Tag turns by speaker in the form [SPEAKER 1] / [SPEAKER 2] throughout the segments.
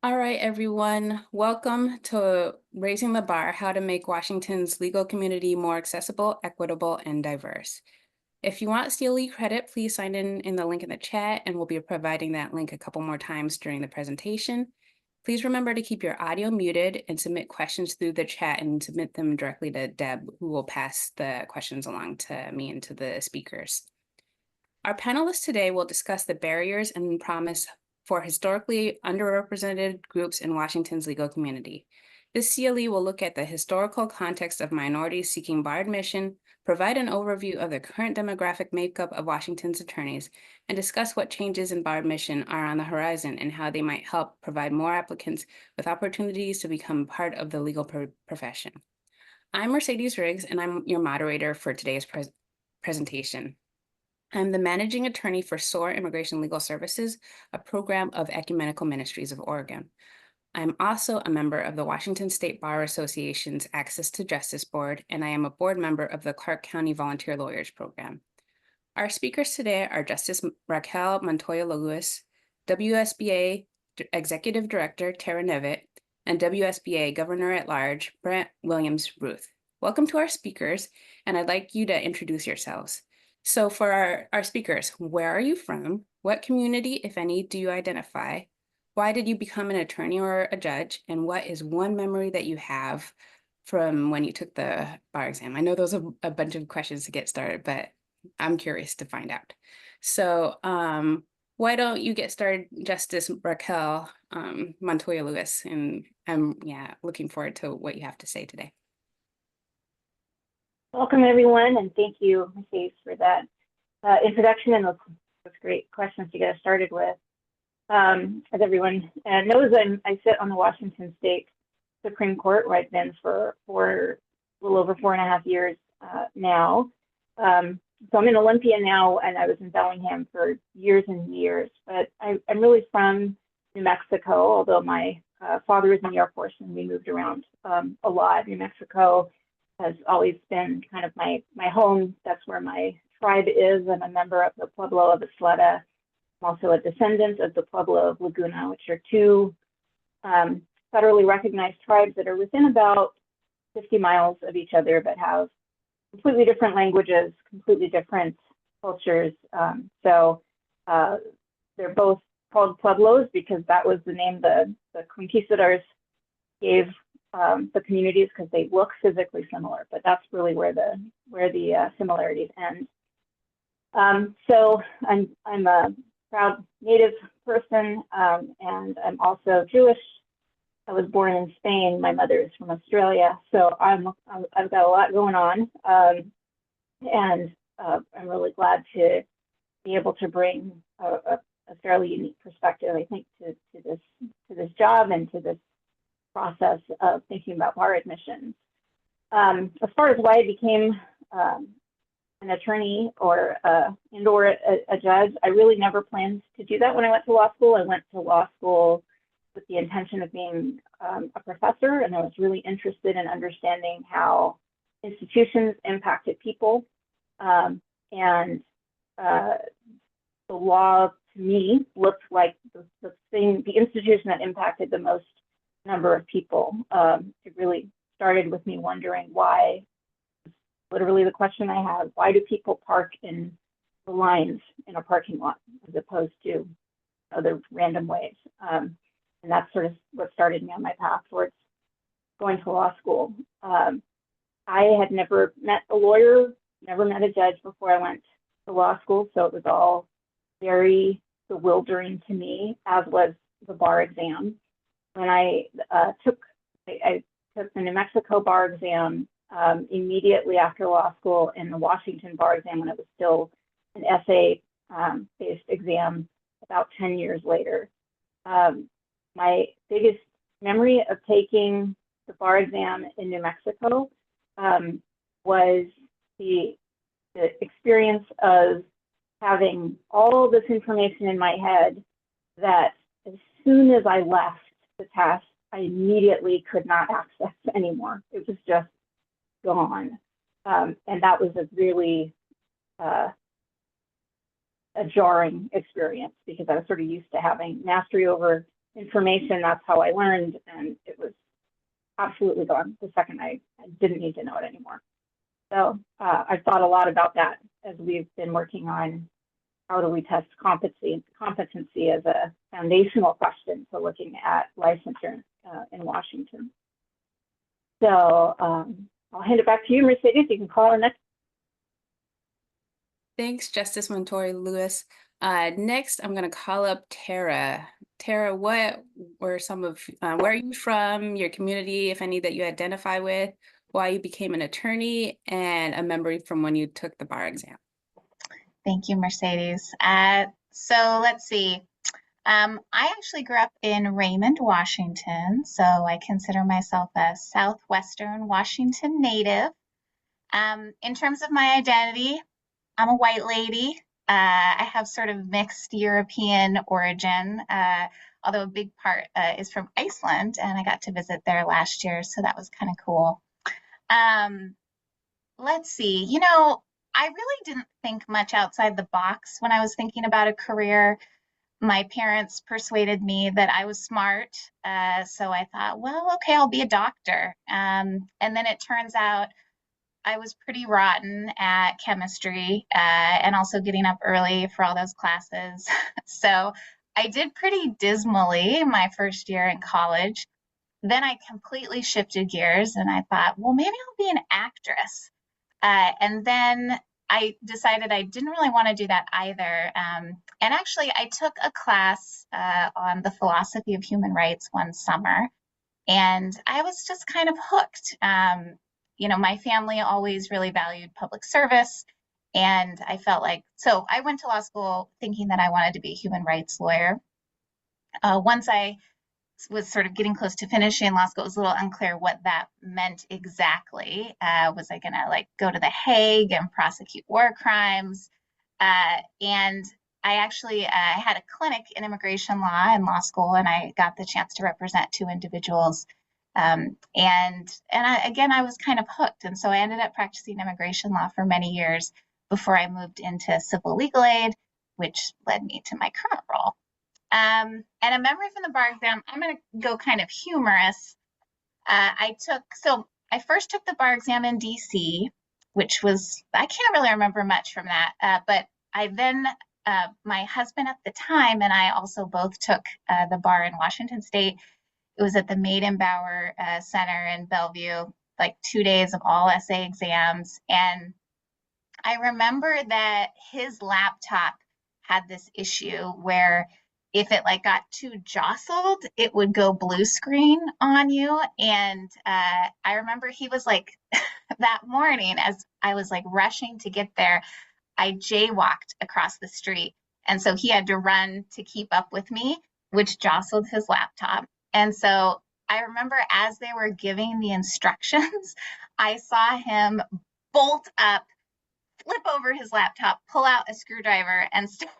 [SPEAKER 1] All right, everyone. Welcome to Raising the Bar, How to Make Washington's Legal Community More Accessible, Equitable, and Diverse. If you want CLE credit, please sign in the link in the chat, and we'll be providing that link a couple more times during the presentation. Please remember to keep your audio muted and submit questions through the chat and submit them directly to Deb, who will pass the questions along to me and to the speakers. Our panelists today will discuss the barriers and promise for historically underrepresented groups in Washington's legal community. This CLE will look at the historical context of minorities seeking bar admission, provide an overview of the current demographic makeup of Washington's attorneys, and discuss what changes in bar admission are on the horizon and how they might help provide more applicants with opportunities to become part of the legal profession. I'm Mercedes Riggs, and I'm your moderator for today's presentation. I'm the managing attorney for SOAR Immigration Legal Services, a program of Ecumenical Ministries of Oregon. I'm also a member of the Washington State Bar Association's Access to Justice Board, and I am a board member of the Clark County Volunteer Lawyers Program. Our speakers today are Justice Raquel Montoya-Lewis, WSBA Executive Director Tara Nevitt, and WSBA Governor-at-Large Brent Williams-Ruth. Welcome to our speakers, and I'd like you to introduce yourselves. So for our speakers, where are you from? What community, if any, do you identify? Why did you become an attorney or a judge? And what is one memory that you have from when you took the bar exam? I know those are a bunch of questions to get started, but I'm curious to find out. So why don't you get started, Justice Raquel Montoya-Lewis? And I'm looking forward to what you have to say today.
[SPEAKER 2] Welcome, everyone, and thank you, Mercedes, for that introduction and those great questions to get us started with. As everyone knows, I sit on the Washington State Supreme Court, where I've been for a little over 4.5 years now. So I'm in Olympia now, and I was in Bellingham for years and years. But I'm really from New Mexico, although my father was in the Air Force and we moved around a lot. New Mexico has always been kind of my home. That's where my tribe is. I'm a member of the Pueblo of Isleta. I'm also a descendant of the Pueblo of Laguna, which are two federally recognized tribes that are within about 50 miles of each other, but have completely different languages, completely different cultures. So they're both called Pueblos because that was the name the conquistadors gave the communities, because they look physically similar, but that's really where the similarities end. So I'm a proud Native person, and I'm also Jewish. I was born in Spain. My mother is from Australia, so I've got a lot going on, and I'm really glad to be able to bring a fairly unique perspective, I think, to this job and to this process of thinking about bar admissions. As far as why I became an attorney or a judge, I really never planned to do that when I went to law school. I went to law school with the intention of being a professor, and I was really interested in understanding how institutions impacted people. And the law, to me, looked like the institution that impacted the most number of people. It really started with me wondering why, literally the question I have, why do people park in the lines in a parking lot as opposed to other random ways? And that's sort of what started me on my path towards going to law school. I had never met a lawyer, never met a judge before I went to law school, so it was all very bewildering to me, as was the bar exam. When I took the New Mexico bar exam immediately after law school, and the Washington bar exam when it was still an essay-based exam about 10 years later. My biggest memory of taking the bar exam in New Mexico was the experience of having all this information in my head that as soon as I left the test, I immediately could not access anymore. It was just gone. And that was a really a jarring experience, because I was sort of used to having mastery over information. That's how I learned, and it was absolutely gone the second I didn't need to know it anymore. So I've thought a lot about that as we've been working on how do we test competency as a foundational question for looking at licensure in Washington. So I'll hand it back to you, Mercedes. You can call the next.
[SPEAKER 1] Thanks, Justice Montori Lewis. Next, I'm going to call up Tara. Tara, what were some of, where are you from, your community, if any, that you identify with, why you became an attorney, and a memory from when you took the bar exam?
[SPEAKER 3] Thank you, Mercedes. So let's see. I actually grew up in Raymond, Washington, so I consider myself a Southwestern Washington native. In terms of my identity, I'm a white lady. I have sort of mixed European origin, although a big part is from Iceland, and I got to visit there last year, so that was kind of cool. Let's see, I really didn't think much outside the box when I was thinking about a career. My parents persuaded me that I was smart, so I thought, well, okay, I'll be a doctor. And then it turns out I was pretty rotten at chemistry and also getting up early for all those classes. So I did pretty dismally my first year in college. Then I completely shifted gears and I thought, well, maybe I'll be an actress. And then I decided I didn't really want to do that either. And actually, I took a class on the philosophy of human rights one summer, and I was just kind of hooked. My family always really valued public service, and I felt like, so I went to law school thinking that I wanted to be a human rights lawyer. Once I was sort of getting close to finishing law school, it was a little unclear what that meant exactly. Was I going to go to The Hague and prosecute war crimes? And I actually had a clinic in immigration law in law school, and I got the chance to represent two individuals. I was kind of hooked. And so I ended up practicing immigration law for many years before I moved into civil legal aid, which led me to my current role. And a memory from the bar exam, I'm going to go kind of humorous. I first took the bar exam in DC, which was, I can't really remember much from that. But my husband at the time and I also both took the bar in Washington State. It was at the Maidenbauer Center in Bellevue, 2 days of all essay exams. And I remember that his laptop had this issue where if it got too jostled, it would go blue screen on you. And I remember he was that morning as I was rushing to get there, I jaywalked across the street. And so he had to run to keep up with me, which jostled his laptop. And so I remember as they were giving the instructions, I saw him bolt up, flip over his laptop, pull out a screwdriver, and start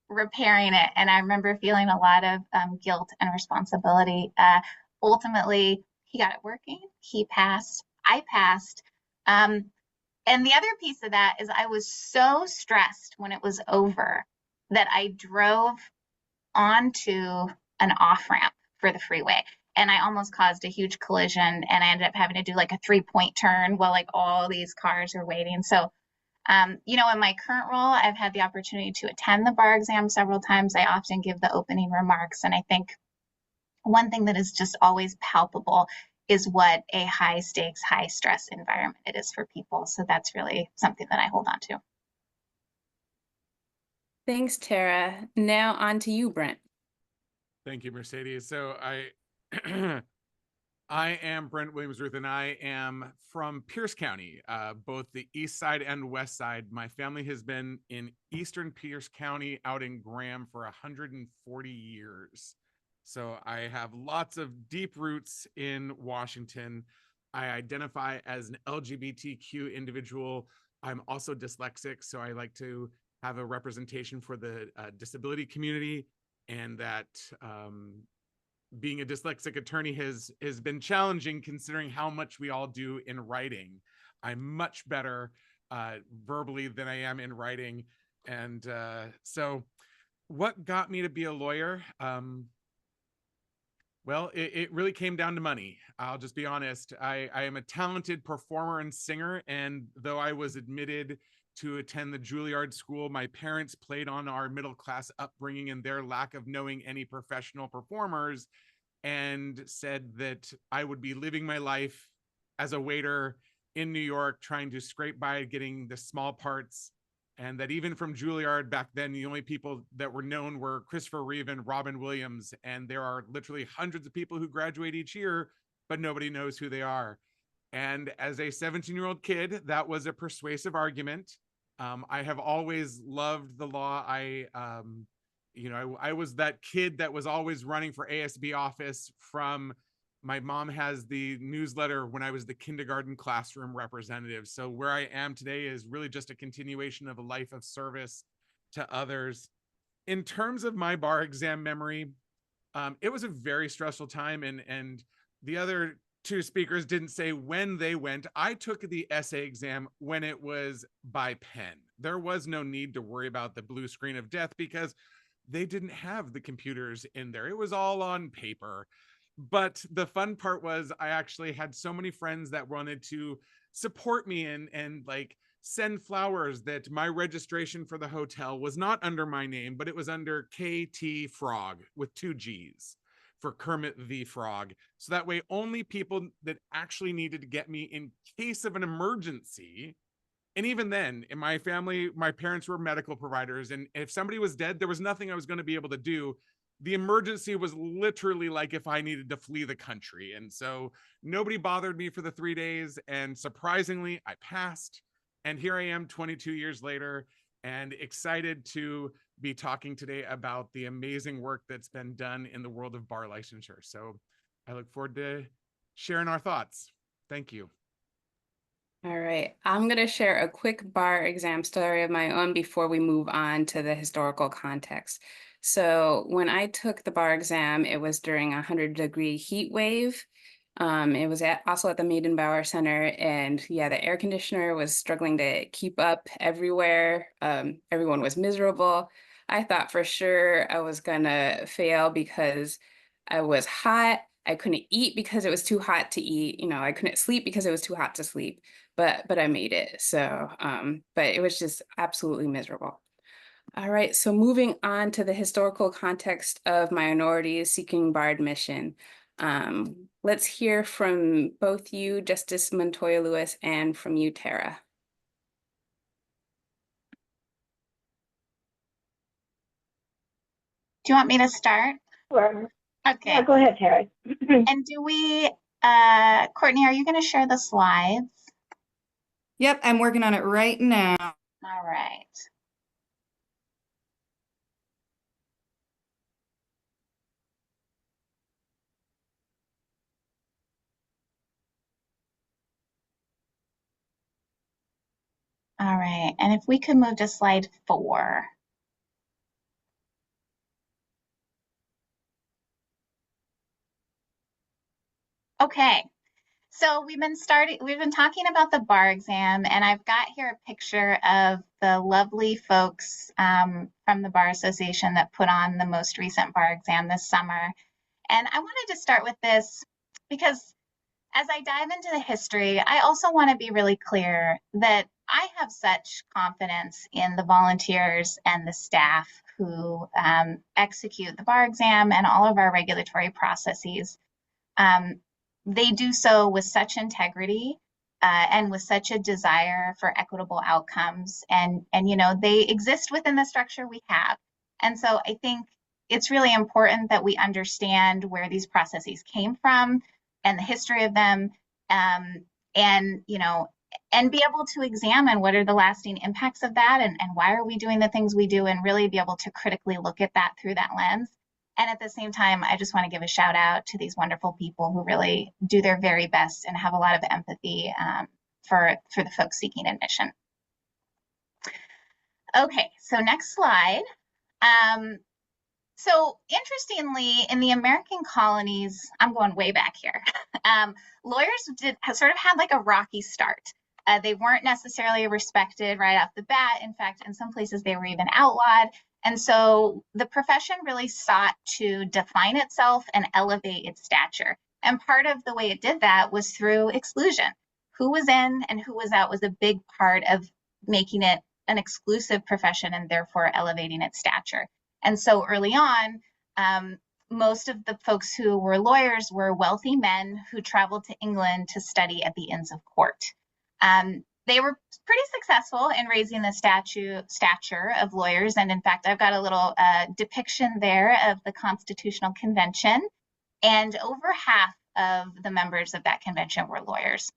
[SPEAKER 3] repairing it. And I remember feeling a lot of guilt and responsibility. Ultimately, he got it working. He passed. I passed. And the other piece of that is I was so stressed when it was over that I drove onto an off-ramp for the freeway. And I almost caused a huge collision, and I ended up having to do a 3-point turn while all these cars are waiting. So in my current role, I've had the opportunity to attend the bar exam several times. I often give the opening remarks. And I think one thing that is just always palpable is what a high stakes, high stress environment it is for people. So that's really something that I hold on to.
[SPEAKER 1] Thanks, Tara. Now on to you, Brent.
[SPEAKER 4] Thank you, Mercedes. So I am Brent Williams-Ruth, and I am from Pierce County, both the east side and west side. My family has been in eastern Pierce County out in Graham for 140 years. So I have lots of deep roots in Washington. I identify as an LGBTQ individual. I'm also dyslexic, so I like to have a representation for the disability community, and that being a dyslexic attorney has been challenging considering how much we all do in writing. I'm much better verbally than I am in writing. And so what got me to be a lawyer? Well, it really came down to money. I'll just be honest. I am a talented performer and singer, and though I was admitted to attend the Juilliard School, my parents played on our middle class upbringing and their lack of knowing any professional performers, and said that I would be living my life as a waiter in New York, trying to scrape by getting the small parts. And that even from Juilliard back then, the only people that were known were Christopher Reeve and Robin Williams. And there are literally hundreds of people who graduate each year, but nobody knows who they are. And as a 17-year-old kid, that was a persuasive argument. I have always loved the law. I was that kid that was always running for ASB office from. My mom has the newsletter when I was the kindergarten classroom representative. So where I am today is really just a continuation of a life of service to others. In terms of my bar exam memory, it was a very stressful time, and the other two speakers didn't say when they went. I took the essay exam when it was by pen. There was no need to worry about the blue screen of death because they didn't have the computers in there. It was all on paper. But the fun part was I actually had so many friends that wanted to support me and like send flowers, that my registration for the hotel was not under my name, but it was under KT Frog with 2 G's for Kermit the Frog. So that way only people that actually needed to get me in case of an emergency. And even then, in my family, my parents were medical providers, and if somebody was dead, there was nothing I was going to be able to do. The emergency was literally like if I needed to flee the country. And so nobody bothered me for the 3 days. And surprisingly, I passed. And here I am 22 years later, and excited to be talking today about the amazing work that's been done in the world of bar licensure. So I look forward to sharing our thoughts. Thank you.
[SPEAKER 1] All right, I'm going to share a quick bar exam story of my own before we move on to the historical context. So when I took the bar exam, it was during a 100-degree heat wave. It was also at the Meidenbauer Center, and yeah, the air conditioner was struggling to keep up everywhere. Everyone was miserable. I thought for sure I was gonna fail because I was hot. I couldn't eat because it was too hot to eat. I couldn't sleep because it was too hot to sleep. But I made it. So, but it was just absolutely miserable. All right, so moving on to the historical context of minorities seeking bar admission. Let's hear from both you, Justice Montoya Lewis, and from you, Tara.
[SPEAKER 3] Do you want me to start?
[SPEAKER 2] Sure.
[SPEAKER 3] Okay.
[SPEAKER 2] Yeah, go ahead, Tara.
[SPEAKER 3] And do we, Courtney, are you going to share the slides?
[SPEAKER 5] Yep, I'm working on it right now.
[SPEAKER 3] All right. All right, and if we could move to slide 4. Okay, so we've been talking about the bar exam, and I've got here a picture of the lovely folks from the Bar Association that put on the most recent bar exam this summer. And I wanted to start with this because as I dive into the history, I also want to be really clear that I have such confidence in the volunteers and the staff who execute the bar exam and all of our regulatory processes. They do so with such integrity and with such a desire for equitable outcomes. And they exist within the structure we have. And so I think it's really important that we understand where these processes came from and the history of them, and be able to examine what are the lasting impacts of that, and why are we doing the things we do, and really be able to critically look at that through that lens. And at the same time, I just want to give a shout out to these wonderful people who really do their very best and have a lot of empathy for the folks seeking admission. Okay, so next slide. So interestingly, in the American colonies, I'm going way back here, lawyers sort of had like a rocky start. They weren't necessarily respected right off the bat. In fact, in some places they were even outlawed. And so the profession really sought to define itself and elevate its stature. And part of the way it did that was through exclusion. Who was in and who was out was a big part of making it an exclusive profession and therefore elevating its stature. And so early on, most of the folks who were lawyers were wealthy men who traveled to England to study at the Inns of Court. They were pretty successful in raising the stature of lawyers. And in fact, I've got a little depiction there of the Constitutional Convention. And over half of the members of that convention were lawyers.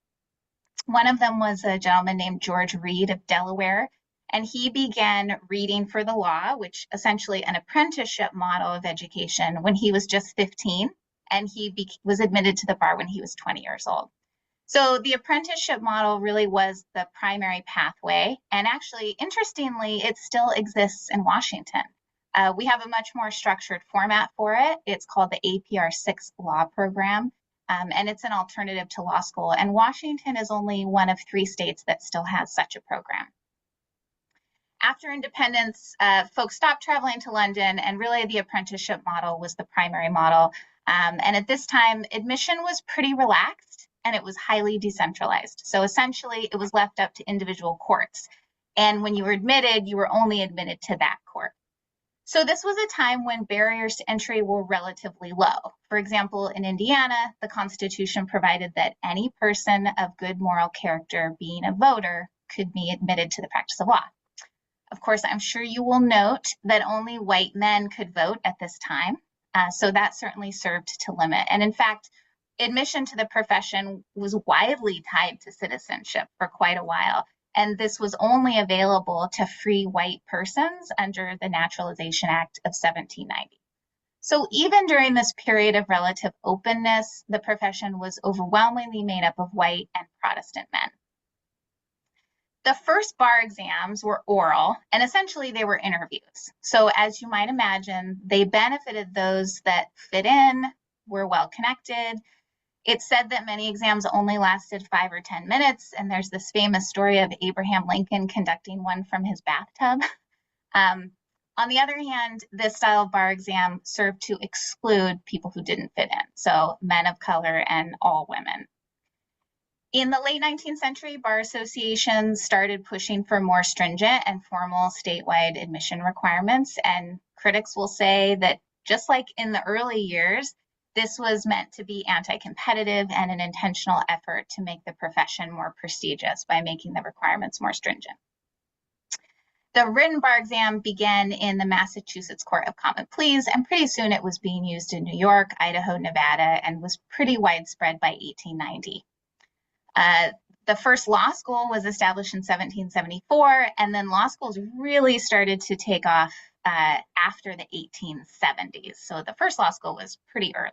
[SPEAKER 3] One of them was a gentleman named George Reed of Delaware, and he began reading for the law, which essentially an apprenticeship model of education, when he was just 15, and he was admitted to the bar when he was 20 years old. So the apprenticeship model really was the primary pathway, and actually, interestingly, it still exists in Washington. We have a much more structured format for it. It's called the APR 6 law program, and it's an alternative to law school. And Washington is only one of 3 states that still has such a program. After independence, folks stopped traveling to London, and really the apprenticeship model was the primary model. And at this time, admission was pretty relaxed and it was highly decentralized. So essentially, it was left up to individual courts. And when you were admitted, you were only admitted to that court. So this was a time when barriers to entry were relatively low. For example, in Indiana, the Constitution provided that any person of good moral character being a voter could be admitted to the practice of law. Of course, I'm sure you will note that only white men could vote at this time. So that certainly served to limit. And in fact, admission to the profession was widely tied to citizenship for quite a while. And this was only available to free white persons under the Naturalization Act of 1790. So even during this period of relative openness, the profession was overwhelmingly made up of white and Protestant men. The first bar exams were oral, and essentially they were interviews. So as you might imagine, they benefited those that fit in, were well connected. It's said that many exams only lasted 5 or 10 minutes, and there's this famous story of Abraham Lincoln conducting one from his bathtub. On the other hand, this style of bar exam served to exclude people who didn't fit in, so men of color and all women. In the late 19th century, bar associations started pushing for more stringent and formal statewide admission requirements, and critics will say that just like in the early years, this was meant to be anti-competitive and an intentional effort to make the profession more prestigious by making the requirements more stringent. The written bar exam began in the Massachusetts Court of Common Pleas, and pretty soon it was being used in New York, Idaho, Nevada, and was pretty widespread by 1890. The first law school was established in 1774, and then law schools really started to take off after the 1870s. So the first law school was pretty early.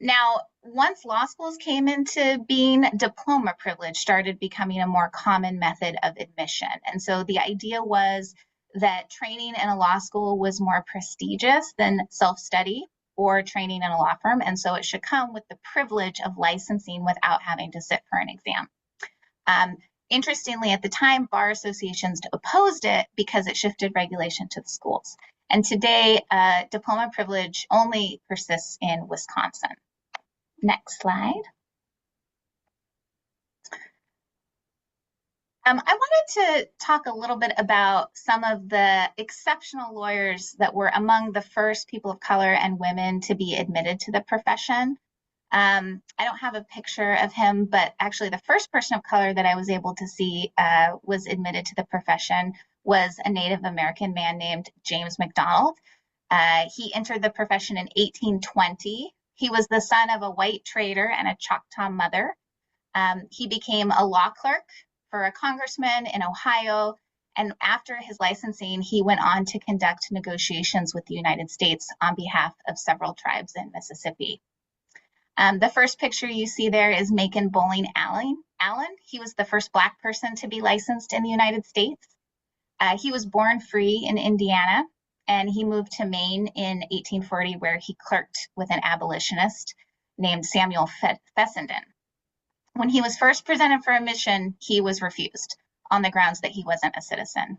[SPEAKER 3] Now, once law schools came into being, diploma privilege started becoming a more common method of admission. And so the idea was that training in a law school was more prestigious than self-study or training in a law firm, and so it should come with the privilege of licensing without having to sit for an exam. Interestingly, at the time, bar associations opposed it because it shifted regulation to the schools. And today, diploma privilege only persists in Wisconsin. Next slide. I wanted to talk a little bit about some of the exceptional lawyers that were among the first people of color and women to be admitted to the profession. I don't have a picture of him, but actually the first person of color that I was able to see was admitted to the profession was a Native American man named James McDonald. He entered the profession in 1820. He was the son of a white trader and a Choctaw mother. He became a law clerk for a congressman in Ohio, and after his licensing, he went on to conduct negotiations with the United States on behalf of several tribes in Mississippi. The first picture you see there is Macon Bowling Allen. He was the first Black person to be licensed in the United States. He was born free in Indiana, and he moved to Maine in 1840, where he clerked with an abolitionist named Samuel Fessenden. When he was first presented for admission, he was refused on the grounds that he wasn't a citizen.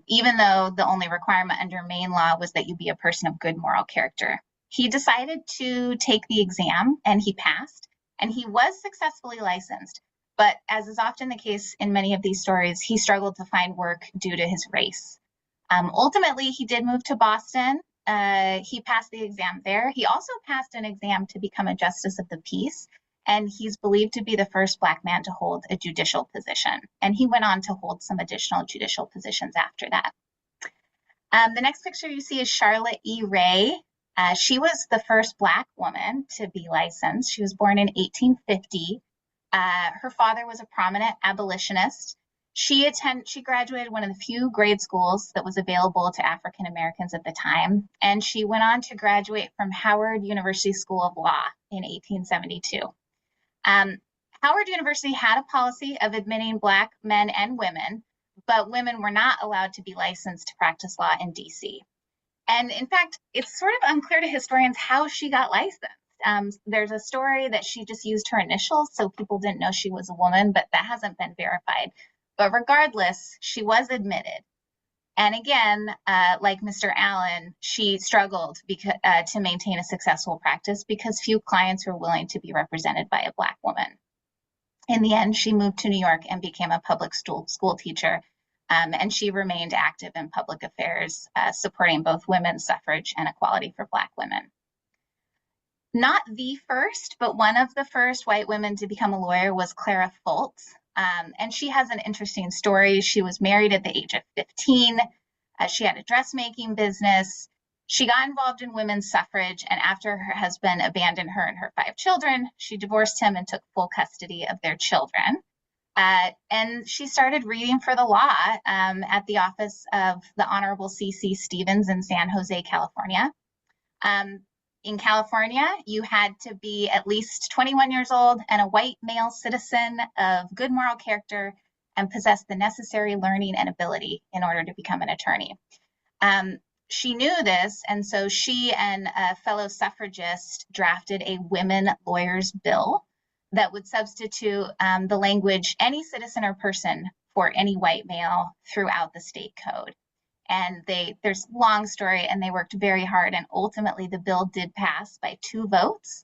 [SPEAKER 3] even though the only requirement under Maine law was that you be a person of good moral character. He decided to take the exam and he passed, and he was successfully licensed. But as is often the case in many of these stories, he struggled to find work due to his race. Ultimately, he did move to Boston. He passed the exam there. He also passed an exam to become a justice of the peace, and he's believed to be the first Black man to hold a judicial position. And he went on to hold some additional judicial positions after that. The next picture you see is Charlotte E. Ray. She was the first Black woman to be licensed. She was born in 1850. Her father was a prominent abolitionist. She graduated one of the few grade schools that was available to African Americans at the time, and she went on to graduate from Howard University School of Law in 1872. Howard University had a policy of admitting Black men and women, but women were not allowed to be licensed to practice law in DC. And in fact, it's sort of unclear to historians how she got licensed. There's a story that she just used her initials, so people didn't know she was a woman, but that hasn't been verified. But regardless, she was admitted. And again, like Mr. Allen, she struggled to maintain a successful practice because few clients were willing to be represented by a Black woman. In the end, she moved to New York and became a public school teacher. And she remained active in public affairs, supporting both women's suffrage and equality for Black women. Not the first, but one of the first white women to become a lawyer was Clara Fultz. And she has an interesting story. She was married at the age of 15. She had a dressmaking business. She got involved in women's suffrage, and after her husband abandoned her and her 5 children, she divorced him and took full custody of their children. And she started reading for the law at the office of the Honorable C.C. Stevens in San Jose, California. In California, you had to be at least 21 years old and a white male citizen of good moral character and possess the necessary learning and ability in order to become an attorney. She knew this, and so she and a fellow suffragist drafted a women lawyers bill that would substitute the language any citizen or person for any white male throughout the state code. And there's a long story, and they worked very hard, and ultimately the bill did pass by 2 votes.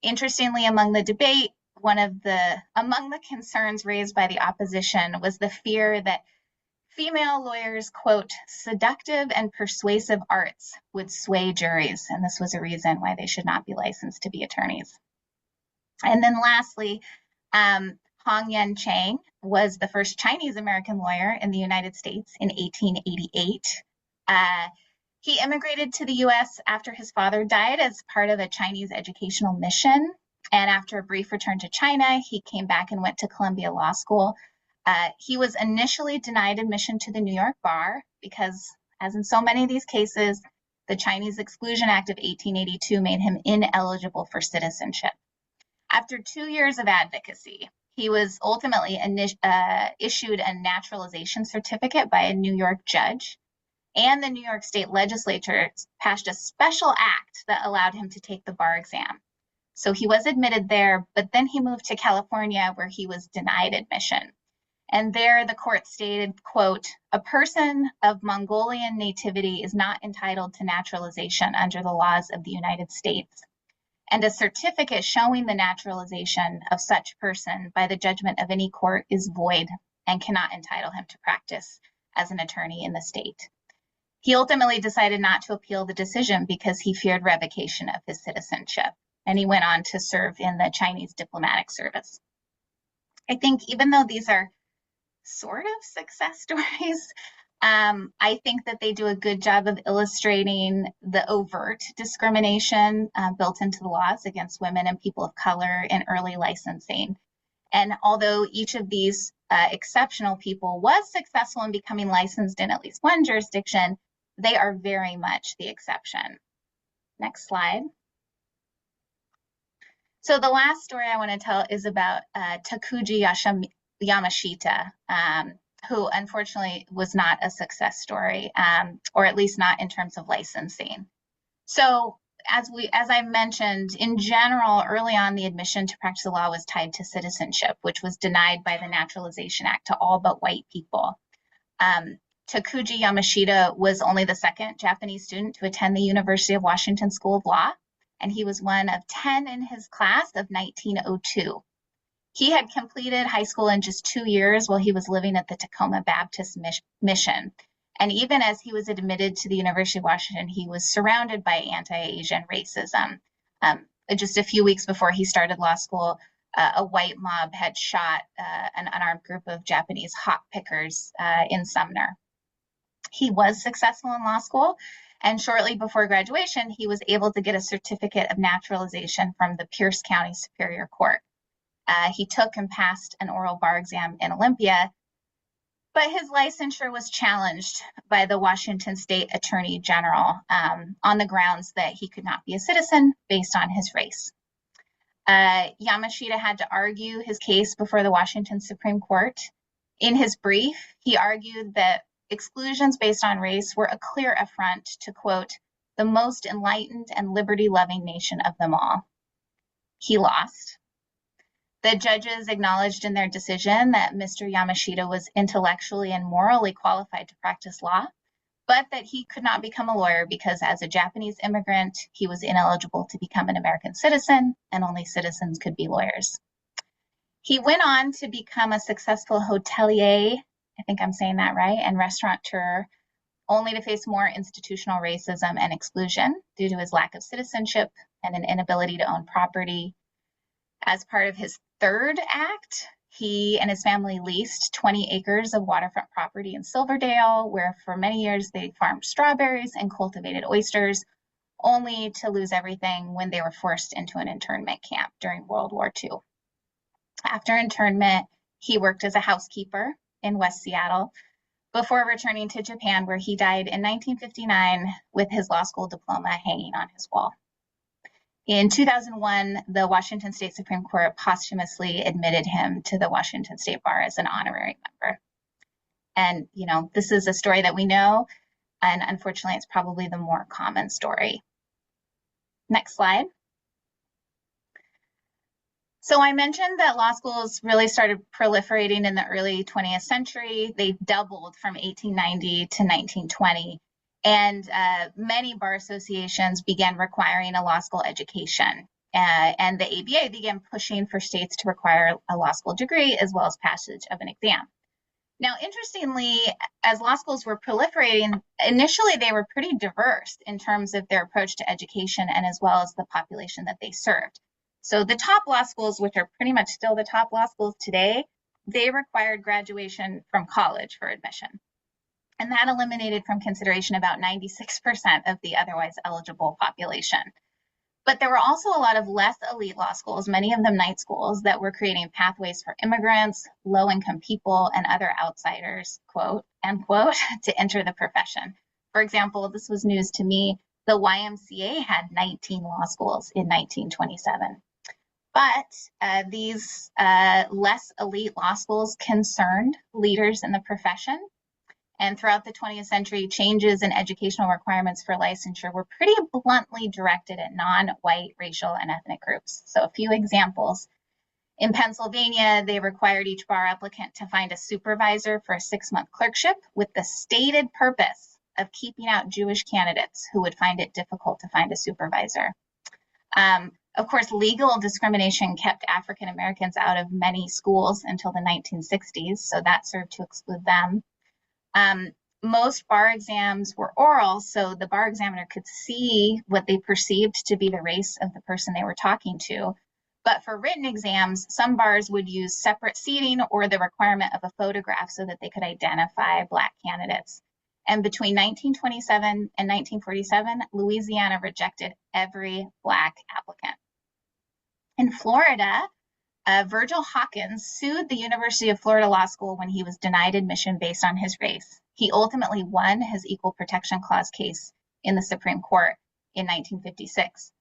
[SPEAKER 3] Interestingly, among the debate, among the concerns raised by the opposition was the fear that female lawyers, quote, seductive and persuasive arts would sway juries, and this was a reason why they should not be licensed to be attorneys. And then lastly, Hong Yen Chang was the first Chinese American lawyer in the United States in 1888. He immigrated to the US after his father died as part of a Chinese educational mission. And after a brief return to China, he came back and went to Columbia Law School. He was initially denied admission to the New York bar because, as in so many of these cases, the Chinese Exclusion Act of 1882 made him ineligible for citizenship. After 2 years of advocacy, he was ultimately issued a naturalization certificate by a New York judge, and the New York State Legislature passed a special act that allowed him to take the bar exam. So he was admitted there, but then he moved to California where he was denied admission. And there the court stated, quote, a person of Mongolian nativity is not entitled to naturalization under the laws of the United States. And a certificate showing the naturalization of such person by the judgment of any court is void and cannot entitle him to practice as an attorney in the state. He ultimately decided not to appeal the decision because he feared revocation of his citizenship, and he went on to serve in the Chinese diplomatic service. I think even though these are sort of success stories, I think that they do a good job of illustrating the overt discrimination built into the laws against women and people of color in early licensing. And although each of these exceptional people was successful in becoming licensed in at least one jurisdiction, they are very much the exception. Next slide. So the last story I want to tell is about Takuji Yamashita, who unfortunately was not a success story, or at least not in terms of licensing. So as I mentioned, in general, early on, the admission to practice the law was tied to citizenship, which was denied by the Naturalization Act to all but white people. Takuji Yamashita was only the second Japanese student to attend the University of Washington School of Law, and he was one of 10 in his class of 1902. He had completed high school in just 2 years while he was living at the Tacoma Baptist Mission. And even as he was admitted to the University of Washington, he was surrounded by anti-Asian racism. Just a few weeks before he started law school, a white mob had shot an unarmed group of Japanese hop pickers in Sumner. He was successful in law school, and shortly before graduation, he was able to get a certificate of naturalization from the Pierce County Superior Court. He took and passed an oral bar exam in Olympia, but his licensure was challenged by the Washington State Attorney General on the grounds that he could not be a citizen based on his race. Yamashita had to argue his case before the Washington Supreme Court. In his brief, he argued that exclusions based on race were a clear affront to, quote, the most enlightened and liberty-loving nation of them all. He lost. The judges acknowledged in their decision that Mr. Yamashita was intellectually and morally qualified to practice law, but that he could not become a lawyer because as a Japanese immigrant, he was ineligible to become an American citizen, and only citizens could be lawyers. He went on to become a successful hotelier, I think I'm saying that right, and restaurateur, only to face more institutional racism and exclusion due to his lack of citizenship and an inability to own property. As part of his third act, he and his family leased 20 acres of waterfront property in Silverdale, where for many years they farmed strawberries and cultivated oysters, only to lose everything when they were forced into an internment camp during World War II. After internment, he worked as a housekeeper in West Seattle before returning to Japan, where he died in 1959 with his law school diploma hanging on his wall. In 2001, the Washington State Supreme Court posthumously admitted him to the Washington State Bar as an honorary member. And, you know, this is a story that we know, and unfortunately, it's probably the more common story. Next slide. So I mentioned that law schools really started proliferating in the early 20th century. They doubled from 1890 to 1920. And many bar associations began requiring a law school education. And the ABA began pushing for states to require a law school degree as well as passage of an exam. Now, interestingly, as law schools were proliferating, initially they were pretty diverse in terms of their approach to education and as well as the population that they served. So the top law schools, which are pretty much still the top law schools today, they required graduation from college for admission. And that eliminated from consideration about 96% of the otherwise eligible population. But there were also a lot of less elite law schools, many of them night schools, that were creating pathways for immigrants, low-income people, and other outsiders, quote, unquote, to enter the profession. For example, this was news to me, the YMCA had 19 law schools in 1927. But these less elite law schools concerned leaders in the profession. And throughout the 20th century, changes in educational requirements for licensure were pretty bluntly directed at non-white racial and ethnic groups. So a few examples. In Pennsylvania, they required each bar applicant to find a supervisor for a 6-month clerkship with the stated purpose of keeping out Jewish candidates who would find it difficult to find a supervisor. Of course, legal discrimination kept African Americans out of many schools until the 1960s, so that served to exclude them. Most bar exams were oral, so the bar examiner could see what they perceived to be the race of the person they were talking to. But for written exams, some bars would use separate seating or the requirement of a photograph so that they could identify Black candidates. And between 1927 and 1947, Louisiana rejected every Black applicant. In Florida, Virgil Hawkins sued the University of Florida Law School when he was denied admission based on his race. He ultimately won his Equal Protection Clause case in the Supreme Court in 1956.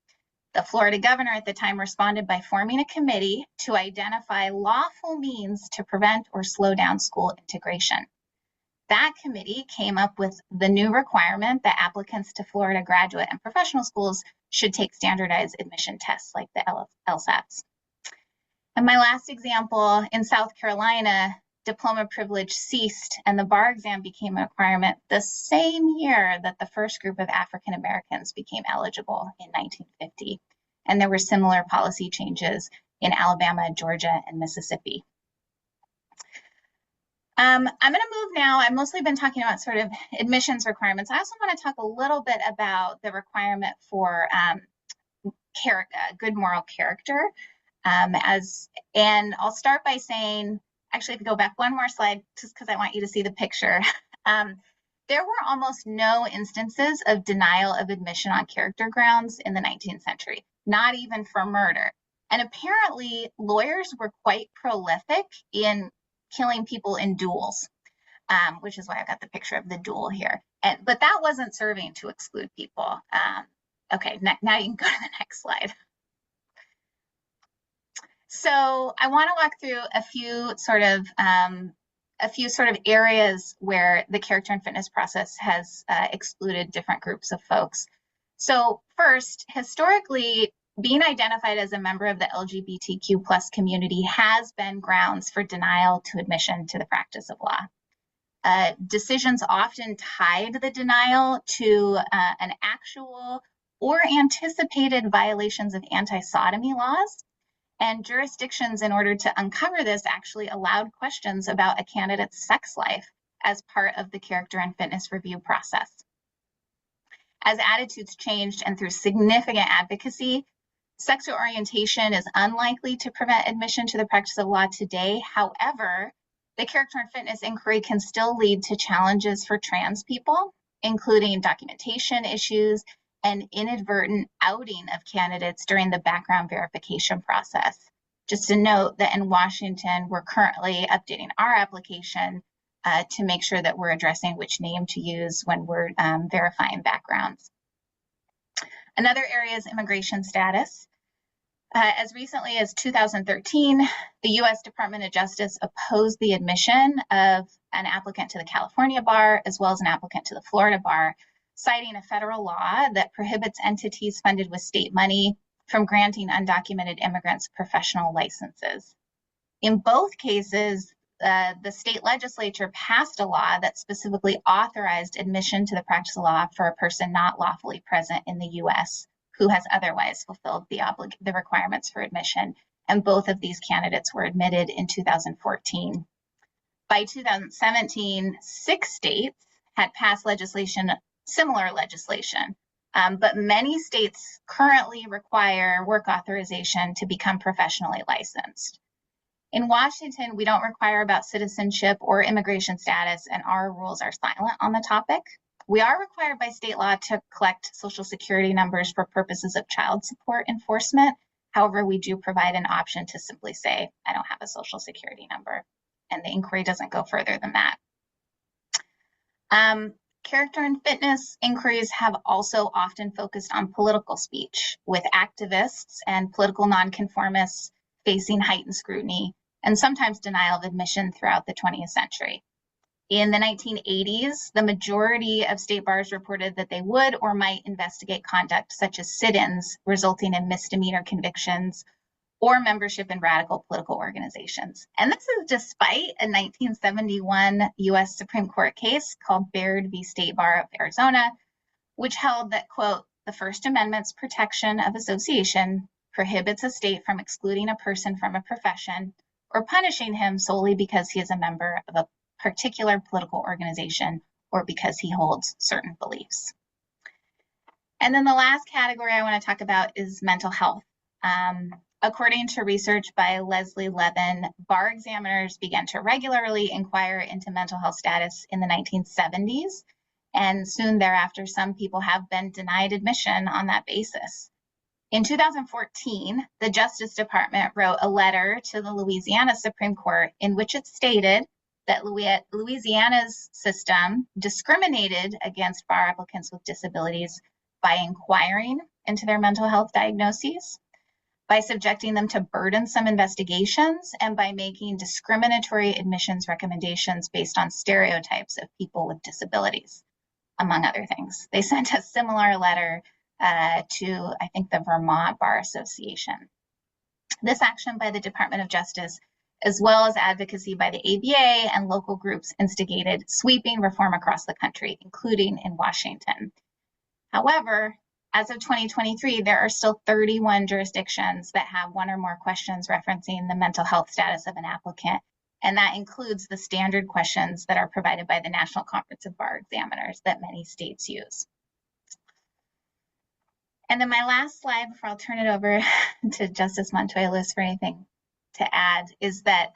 [SPEAKER 3] The Florida governor at the time responded by forming a committee to identify lawful means to prevent or slow down school integration. That committee came up with the new requirement that applicants to Florida graduate and professional schools should take standardized admission tests like the LSATs. And my last example, in South Carolina, diploma privilege ceased and the bar exam became a requirement the same year that the first group of African Americans became eligible in 1950. And there were similar policy changes in Alabama, Georgia, and Mississippi. I'm going to move now. I've mostly been talking about sort of admissions requirements. I also want to talk a little bit about the requirement for good moral character. And I'll start by saying, actually, if you go back one more slide, just because I want you to see the picture. There were almost no instances of denial of admission on character grounds in the 19th century, not even for murder. And apparently, lawyers were quite prolific in killing people in duels, which is why I got the picture of the duel here. But that wasn't serving to exclude people. Okay, now you can go to the next slide. So I want to walk through a few sort of areas where the character and fitness process has excluded different groups of folks. So first, historically, being identified as a member of the LGBTQ+ community has been grounds for denial to admission to the practice of law. Decisions often tied the denial to an actual or anticipated violations of anti-sodomy laws. And jurisdictions, in order to uncover this, actually allowed questions about a candidate's sex life as part of the character and fitness review process. As attitudes changed and through significant advocacy, sexual orientation is unlikely to prevent admission to the practice of law today. However, the character and fitness inquiry can still lead to challenges for trans people, including documentation issues and inadvertent outing of candidates during the background verification process. Just to note that in Washington, we're currently updating our application to make sure that we're addressing which name to use when we're verifying backgrounds. Another area is immigration status. As recently as 2013, the U.S. Department of Justice opposed the admission of an applicant to the California bar as well as an applicant to the Florida bar, citing a federal law that prohibits entities funded with state money from granting undocumented immigrants professional licenses. In both cases, the state legislature passed a law that specifically authorized admission to the practice of law for a person not lawfully present in the U.S. who has otherwise fulfilled the requirements for admission, and both of these candidates were admitted in 2014. By 2017, 6 states had passed similar legislation, but many states currently require work authorization to become professionally licensed. In Washington, we don't require about citizenship or immigration status, and our rules are silent on the topic. We are required by state law to collect Social Security numbers for purposes of child support enforcement. However, we do provide an option to simply say, I don't have a Social Security number, and the inquiry doesn't go further than that. Character and fitness inquiries have also often focused on political speech, with activists and political nonconformists facing heightened scrutiny and sometimes denial of admission throughout the 20th century. In the 1980s, the majority of state bars reported that they would or might investigate conduct such as sit-ins resulting in misdemeanor convictions or membership in radical political organizations. And this is despite a 1971 U.S. Supreme Court case called Baird v. State Bar of Arizona, which held that, quote, the First Amendment's protection of association prohibits a state from excluding a person from a profession or punishing him solely because he is a member of a particular political organization or because he holds certain beliefs. And then the last category I want to talk about is mental health. According to research by Leslie Levin, bar examiners began to regularly inquire into mental health status in the 1970s, and soon thereafter, some people have been denied admission on that basis. In 2014, the Justice Department wrote a letter to the Louisiana Supreme Court in which it stated that Louisiana's system discriminated against bar applicants with disabilities by inquiring into their mental health diagnoses, by subjecting them to burdensome investigations, and by making discriminatory admissions recommendations based on stereotypes of people with disabilities, among other things. They sent a similar letter to, I think, the Vermont Bar Association. This action by the Department of Justice as well as advocacy by the ABA and local groups instigated sweeping reform across the country, including in Washington. However, as of 2023, there are still 31 jurisdictions that have one or more questions referencing the mental health status of an applicant, and that includes the standard questions that are provided by the National Conference of Bar Examiners that many states use. And then my last slide before I'll turn it over to Justice Montoya-Lewis for anything to add is that,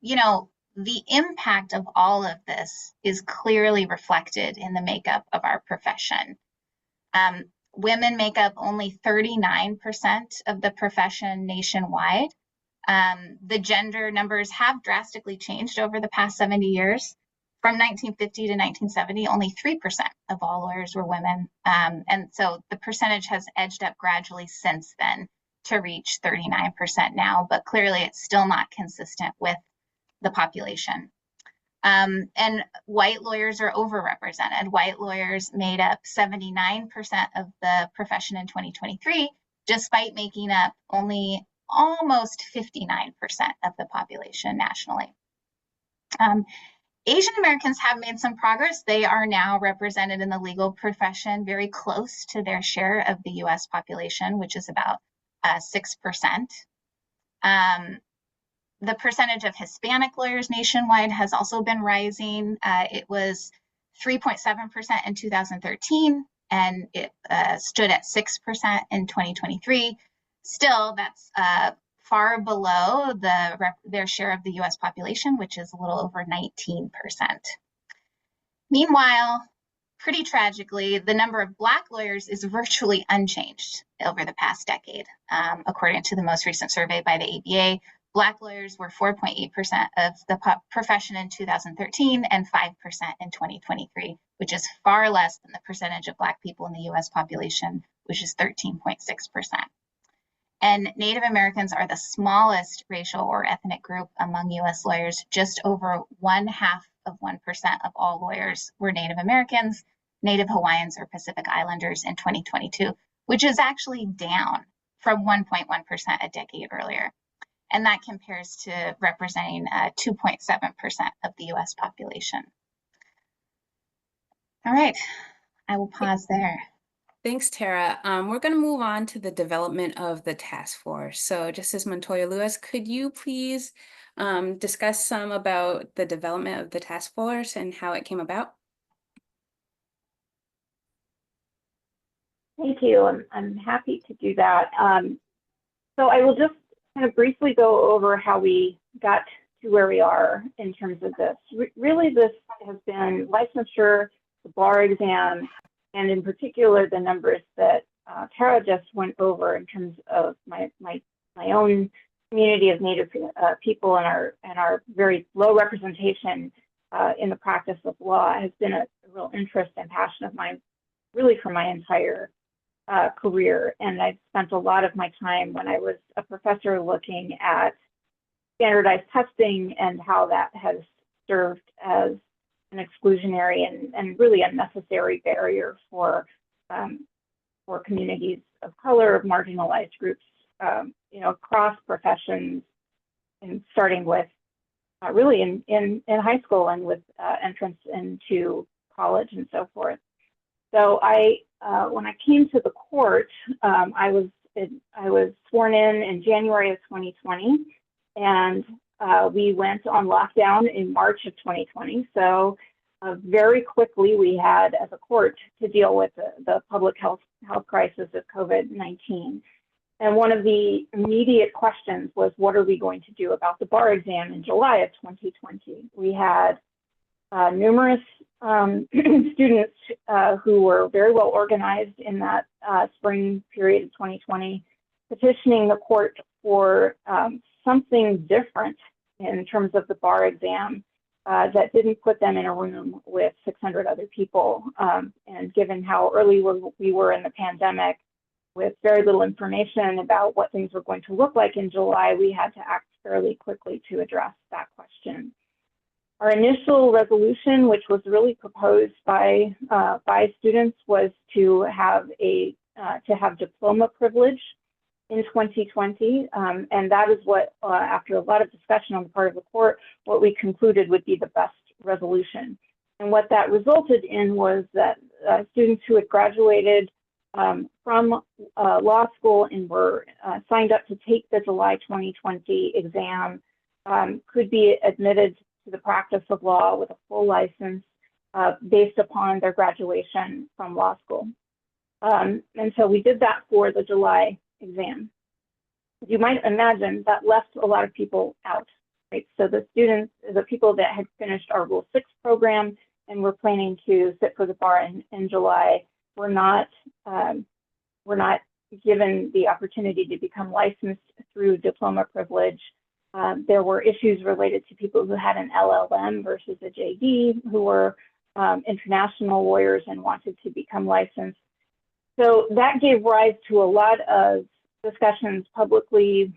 [SPEAKER 3] you know, the impact of all of this is clearly reflected in the makeup of our profession. Women make up only 39% of the profession nationwide. The gender numbers have drastically changed over the past 70 years. From 1950 to 1970, only 3% of all lawyers were women. And so the percentage has edged up gradually since then to reach 39% now, but clearly it's still not consistent with the population. And white lawyers are overrepresented. White lawyers made up 79% of the profession in 2023, despite making up only almost 59% of the population nationally. Asian Americans have made some progress. They are now represented in the legal profession very close to their share of the US population, which is about 6%. The percentage of Hispanic lawyers nationwide has also been rising. It was 3.7% in 2013, and it stood at 6% in 2023. Still, that's far below their share of the US population, which is a little over 19%. Meanwhile, pretty tragically, the number of Black lawyers is virtually unchanged over the past decade. According to the most recent survey by the ABA, Black lawyers were 4.8% of the profession in 2013 and 5% in 2023, which is far less than the percentage of Black people in the US population, which is 13.6%. And Native Americans are the smallest racial or ethnic group among US lawyers. Just over 0.5% of all lawyers were Native Americans, Native Hawaiians, or Pacific Islanders in 2022, which is actually down from 1.1% a decade earlier. And that compares to representing 2.7% of the US population. All right, I will pause there.
[SPEAKER 1] Thanks, Tara. We're going to move on to the development of the task force. So Justice Montoya-Lewis, could you please discuss some about the development of the task force and how it came about?
[SPEAKER 2] Thank you. I'm happy to do that. So I will just kind of briefly go over how we got to where we are in terms of this. Really, this has been licensure, the bar exam, and in particular, the numbers that Tara just went over in terms of my own community of Native people and our very low representation in the practice of law has been a real interest and passion of mine, really for my entire career. And I've spent a lot of my time when I was a professor looking at standardized testing and how that has served as an exclusionary and really unnecessary barrier for communities of color, marginalized groups, you know, across professions, and starting with really in high school and with entrance into college and so forth. So when I came to the court, I was sworn in January of 2020, and we went on lockdown in March of 2020. So very quickly, we had, as a court, to deal with the public health crisis of COVID-19. And one of the immediate questions was, what are we going to do about the bar exam in July of 2020? We had numerous students who were very well organized in that spring period of 2020, petitioning the court for something different in terms of the bar exam that didn't put them in a room with 600 other people. And given how early we were in the pandemic, with very little information about what things were going to look like in July, we had to act fairly quickly to address that question. Our initial resolution, which was really proposed by students, was to have diploma privilege in 2020, and that is what, after a lot of discussion on the part of the court, what we concluded would be the best resolution. And what that resulted in was that students who had graduated from law school and were signed up to take the July 2020 exam could be admitted to the practice of law with a full license based upon their graduation from law school. And so we did that for the July exam. As you might imagine, that left a lot of people out, right? So the students, the people that had finished our Rule 6 program and were planning to sit for the bar in July were not given the opportunity to become licensed through diploma privilege. There were issues related to people who had an LLM versus a JD, who were international lawyers and wanted to become licensed. So that gave rise to a lot of discussions publicly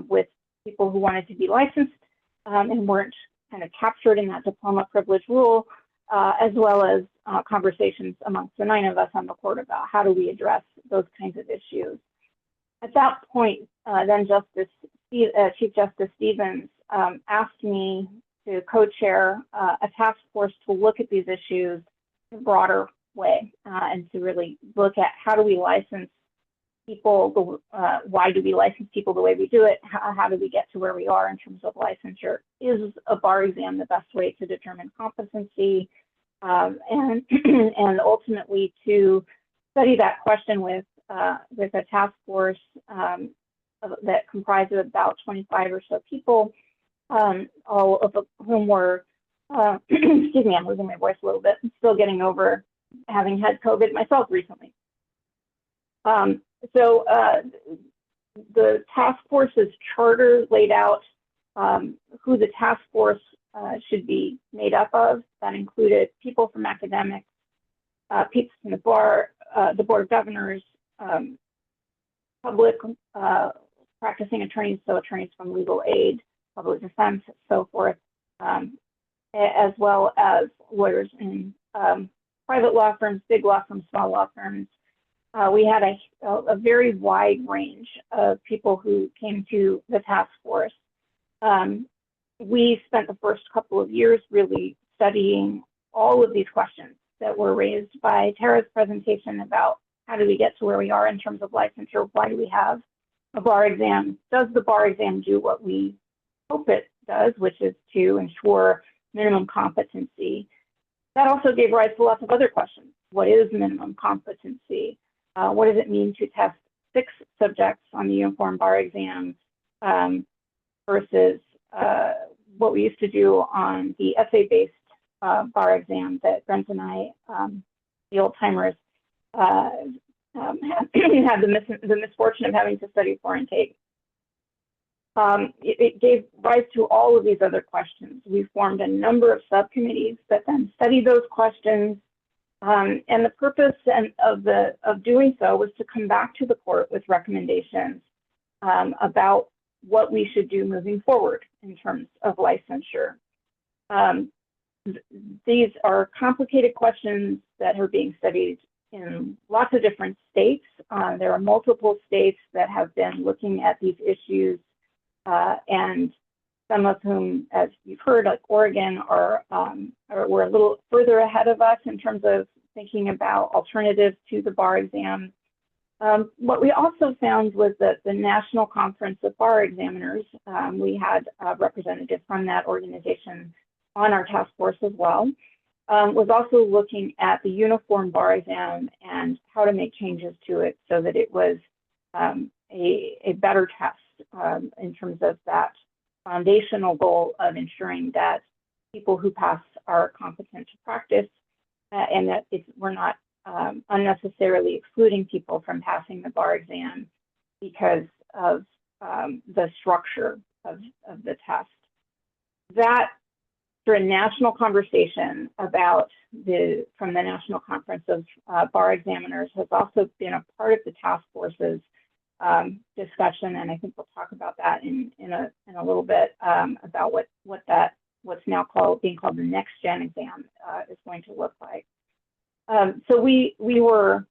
[SPEAKER 2] with people who wanted to be licensed and weren't kind of captured in that diploma privilege rule, as well as conversations amongst the 9 of us on the court about how do we address those kinds of issues. At that point, then Chief Justice Stevens asked me to co-chair a task force to look at these issues in a broader way and to really look at how do we license people, why do we license people the way we do it, how do we get to where we are in terms of licensure? Is a bar exam the best way to determine competency? And ultimately to study that question with a task force that comprised of about 25 or so people, all of whom were, excuse me, I'm losing my voice a little bit. I'm still getting over having had COVID myself recently. So the task force's charter laid out who the task force should be made up of. That included people from academics, people from the bar, the Board of Governors, public practicing attorneys, so attorneys from legal aid, public defense, so forth, as well as lawyers in private law firms, big law firms, small law firms. We had a very wide range of people who came to the task force. We spent the first couple of years really studying all of these questions that were raised by Tara's presentation about how do we get to where we are in terms of licensure, why do we have a bar exam, does the bar exam do what we hope it does, which is to ensure minimum competency. That also gave rise to lots of other questions. What is minimum competency? What does it mean to test 6 subjects on the uniform bar exam versus what we used to do on the essay-based bar exam that Brent and I, the old timers, had the misfortune of having to study for and take. It gave rise to all of these other questions. We formed a number of subcommittees that then studied those questions. And the purpose of doing so was to come back to the court with recommendations about what we should do moving forward in terms of licensure. These are complicated questions that are being studied in lots of different states. There are multiple states that have been looking at these issues, and some of whom, as you've heard, like Oregon, were a little further ahead of us in terms of thinking about alternatives to the bar exam. What we also found was that the National Conference of Bar Examiners, we had a representative from that organization on our task force as well, was also looking at the uniform bar exam and how to make changes to it so that it was a better test in terms of that foundational goal of ensuring that people who pass are competent to practice and that we're not unnecessarily excluding people from passing the bar exam because of the structure of the test. That, for a national conversation about from the National Conference of Bar Examiners, has also been a part of the task force's discussion, and I think we'll talk about that in a little bit about what's now being called the next gen exam is going to look like. So we were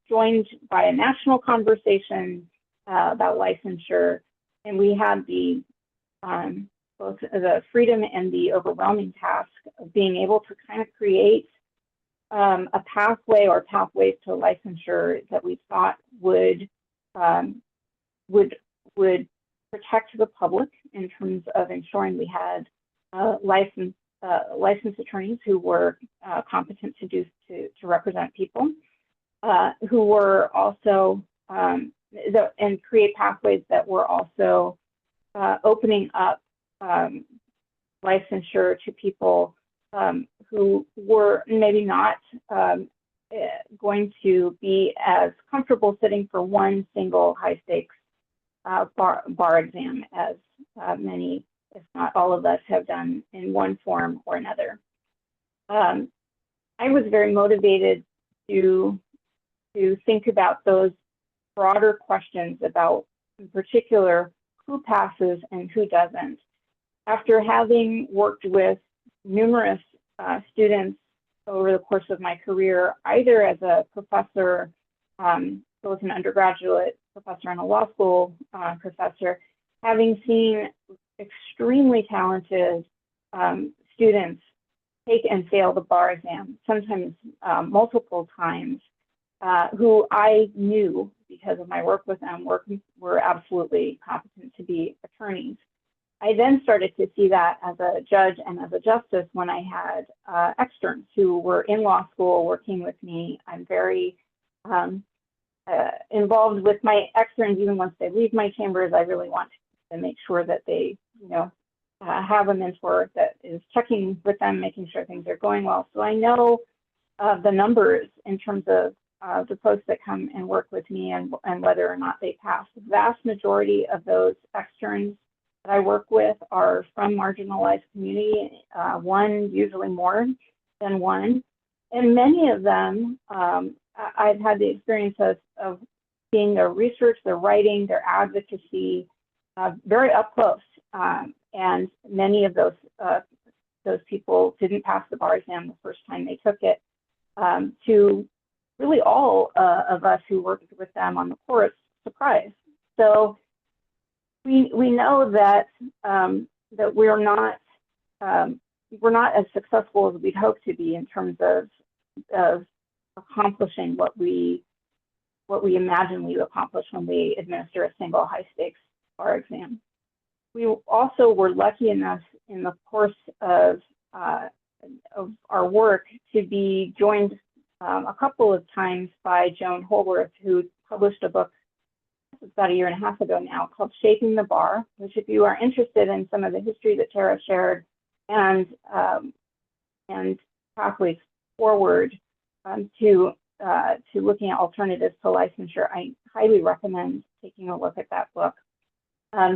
[SPEAKER 2] joined by a national conversation about licensure, and we had the both the freedom and the overwhelming task of being able to kind of create a pathway or pathways to licensure that we thought would protect the public in terms of ensuring we had licensed attorneys who were competent to represent people, who were also and create pathways that were also opening up licensure to people who were maybe not going to be as comfortable sitting for one single high stakes bar exam as many, if not all of us, have done in one form or another. I was very motivated to think about those broader questions about, in particular, who passes and who doesn't. After having worked with numerous students over the course of my career, either as a professor, both an undergraduate professor and a law school professor, having seen extremely talented students take and fail the bar exam, sometimes multiple times, who I knew because of my work with them were absolutely competent to be attorneys. I then started to see that as a judge and as a justice when I had externs who were in law school working with me. I'm very involved with my externs even once they leave my chambers. I really want to make sure that they, have a mentor that is checking with them, making sure things are going well. So I know the numbers in terms of the folks that come and work with me and whether or not they pass. The vast majority of those externs that I work with are from marginalized community, one, usually more than one. And many of them, I've had the experience of seeing their research, their writing, their advocacy very up close. And many of those people didn't pass the bar exam the first time they took it. To really all of us who worked with them on the course, surprise. So we know that that we're not as successful as we'd hope to be in terms of accomplishing what we imagine we accomplish when we administer a single high stakes bar exam. We also were lucky enough in the course of our work to be joined a couple of times by Joan Holworth, who published a book about a year and a half ago now called Shaping the Bar, which, if you are interested in some of the history that Tara shared and pathways forward to looking at alternatives to licensure, I highly recommend taking a look at that book.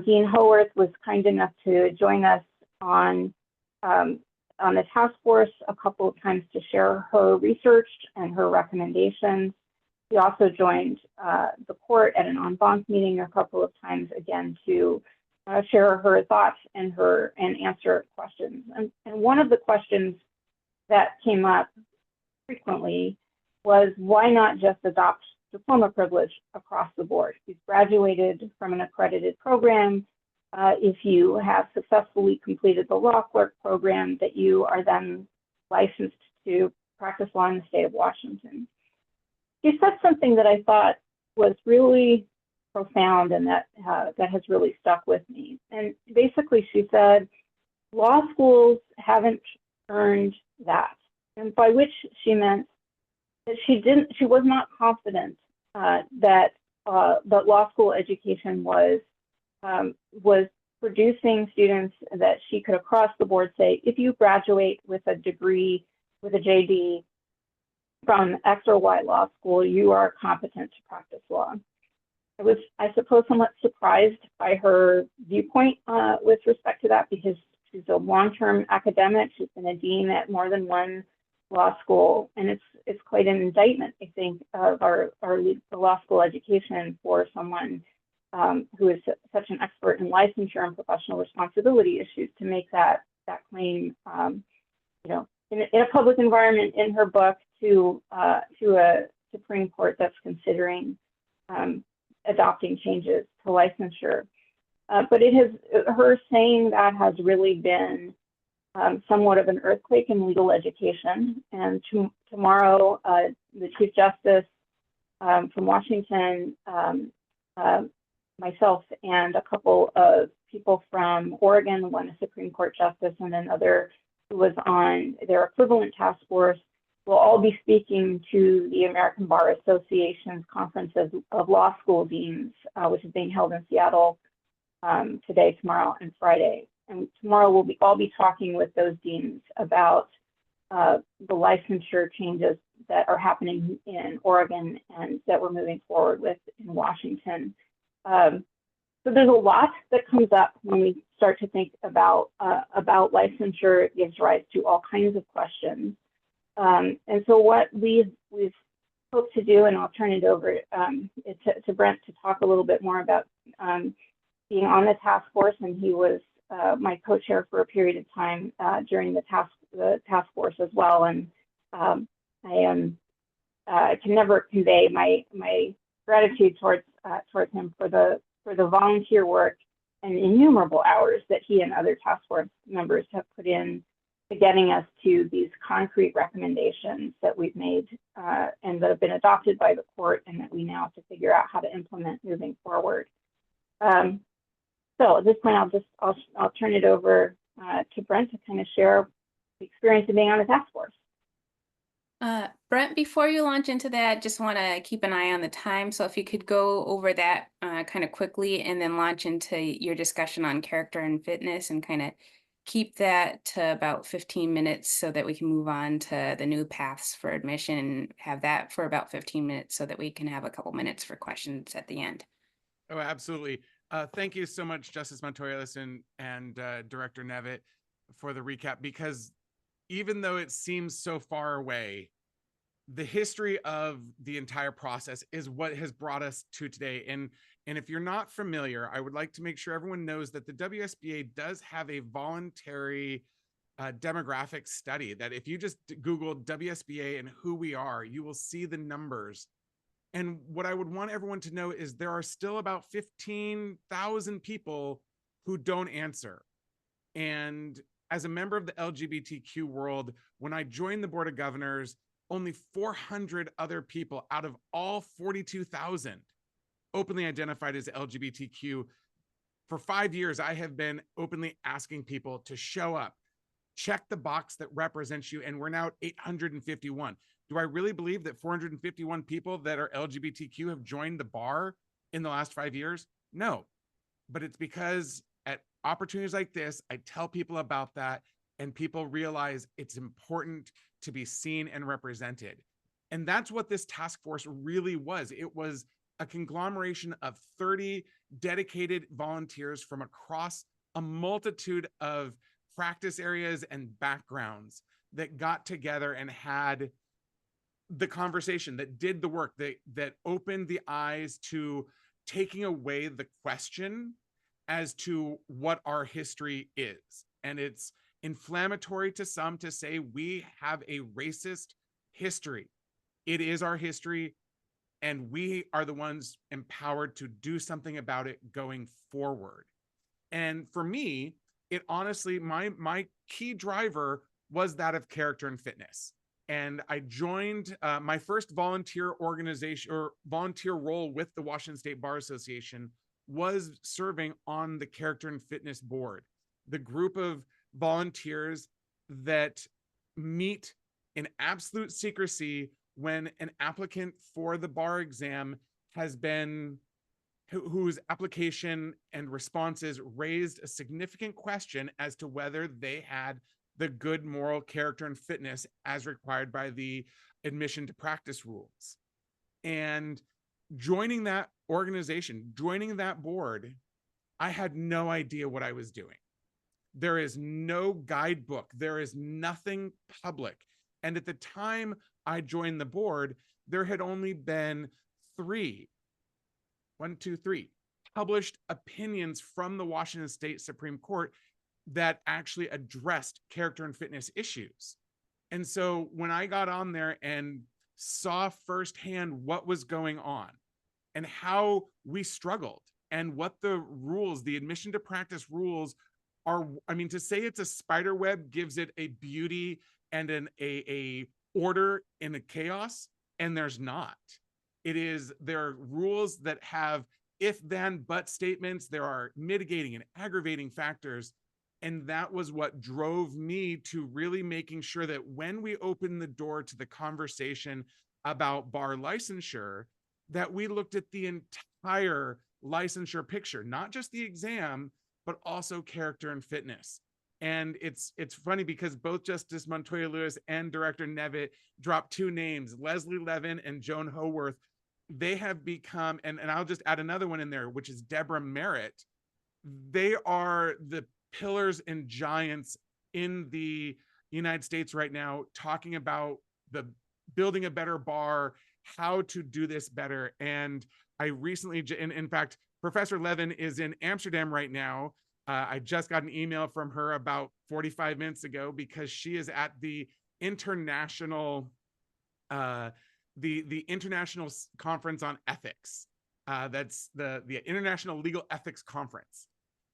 [SPEAKER 2] Dean Holworth was kind enough to join us on the task force a couple of times to share her research and her recommendations. She also joined the court at an en banc meeting a couple of times, again, to share her thoughts and answer questions. And one of the questions that came up frequently was, why not just adopt diploma privilege across the board? You've graduated from an accredited program. If you have successfully completed the law clerk program, that you are then licensed to practice law in the state of Washington. She said something that I thought was really profound and that has really stuck with me. And basically she said, law schools haven't earned that. And by which she meant that she was not confident that law school education was producing students that she could across the board say, if you graduate with a degree, with a JD from X or Y law school, you are competent to practice law. I was, I suppose, somewhat surprised by her viewpoint with respect to that, because she's a long-term academic. She's been a dean at more than one law school, and it's quite an indictment, I think, of our law school education for someone who is such an expert in licensure and professional responsibility issues to make that claim, in a public environment in her book to a Supreme Court that's considering adopting changes to licensure. But her saying that has really been somewhat of an earthquake in legal education. And tomorrow, the Chief Justice from Washington, myself, and a couple of people from Oregon, one a Supreme Court Justice and another who was on their equivalent task force, will all be speaking to the American Bar Association's Conference of Law School Deans, which is being held in Seattle today, tomorrow, and Friday. And tomorrow we'll all be talking with those deans about the licensure changes that are happening in Oregon and that we're moving forward with in Washington. So there's a lot that comes up when we start to think about licensure. It gives rise to all kinds of questions. And so what we've hoped to do, and I'll turn it over to Brent to talk a little bit more about being on the task force, and he was my co-chair for a period of time during the task force as well. And I can never convey my gratitude towards him for the volunteer work and innumerable hours that he and other task force members have put in to getting us to these concrete recommendations that we've made and that have been adopted by the court, and that we now have to figure out how to implement moving forward. So at this point, I'll turn it over to Brent to kind of share the experience of being on the task force.
[SPEAKER 1] Brent, before you launch into that, just want to keep an eye on the time. So if you could go over that kind of quickly and then launch into your discussion on character and fitness, and kind of keep that to about 15 minutes so that we can move on to the new paths for admission, and have that for about 15 minutes so that we can have a couple minutes for questions at the end.
[SPEAKER 4] Oh, absolutely. Thank you so much, Justice Montoya and Director Nevitt, for the recap, because even though it seems so far away, the history of the entire process is what has brought us to today. And if you're not familiar, I would like to make sure everyone knows that the WSBA does have a voluntary demographic study that if you just Google WSBA and who we are, you will see the numbers. And what I would want everyone to know is there are still about 15,000 people who don't answer. And as a member of the LGBTQ world, when I joined the Board of Governors, only 400 other people out of all 42,000 openly identified as LGBTQ. For 5 years, I have been openly asking people to show up, check the box that represents you, and we're now at 851. Do I really believe that 451 people that are LGBTQ have joined the bar in the last 5 years? No, but it's because at opportunities like this, I tell people about that, and people realize it's important to be seen and represented. And that's what this task force really was. It was a conglomeration of 30 dedicated volunteers from across a multitude of practice areas and backgrounds that got together and had the conversation, that did the work, that opened the eyes to taking away the question as to what our history is. And it's inflammatory to some to say we have a racist history. It is our history, and we are the ones empowered to do something about it going forward. And for me, it honestly, my key driver was that of character and fitness. And I joined my first volunteer organization or volunteer role with the Washington State Bar Association was serving on the Character and Fitness Board, the group of volunteers that meet in absolute secrecy when an applicant for the bar exam has been, whose application and responses raised a significant question as to whether they had the good moral character and fitness as required by the admission to practice rules. And joining that organization, joining that board, I had no idea what I was doing. There is no guidebook. There is nothing public. And at the time I joined the board, there had only been three published opinions from the Washington State Supreme Court that actually addressed character and fitness issues. And so when I got on there and saw firsthand what was going on, and how we struggled and what the rules, the admission to practice rules are. I mean, to say it's a spider web gives it a beauty and a order in a chaos, and there's not. There are rules that have if then but statements, there are mitigating and aggravating factors. And that was what drove me to really making sure that when we open the door to the conversation about bar licensure, that we looked at the entire licensure picture, not just the exam, but also character and fitness. And it's funny because both Justice Montoya Lewis and Director Nevitt dropped two names, Leslie Levin and Joan Howarth. They have become, and I'll just add another one in there, which is Deborah Merritt. They are the pillars and giants in the United States right now, talking about the building a better bar, how to do this better. And I recently, in fact, Professor Levin is in Amsterdam right now. I just got an email from her about 45 minutes ago because she is at the international the International Conference on Ethics. That's the International Legal Ethics Conference.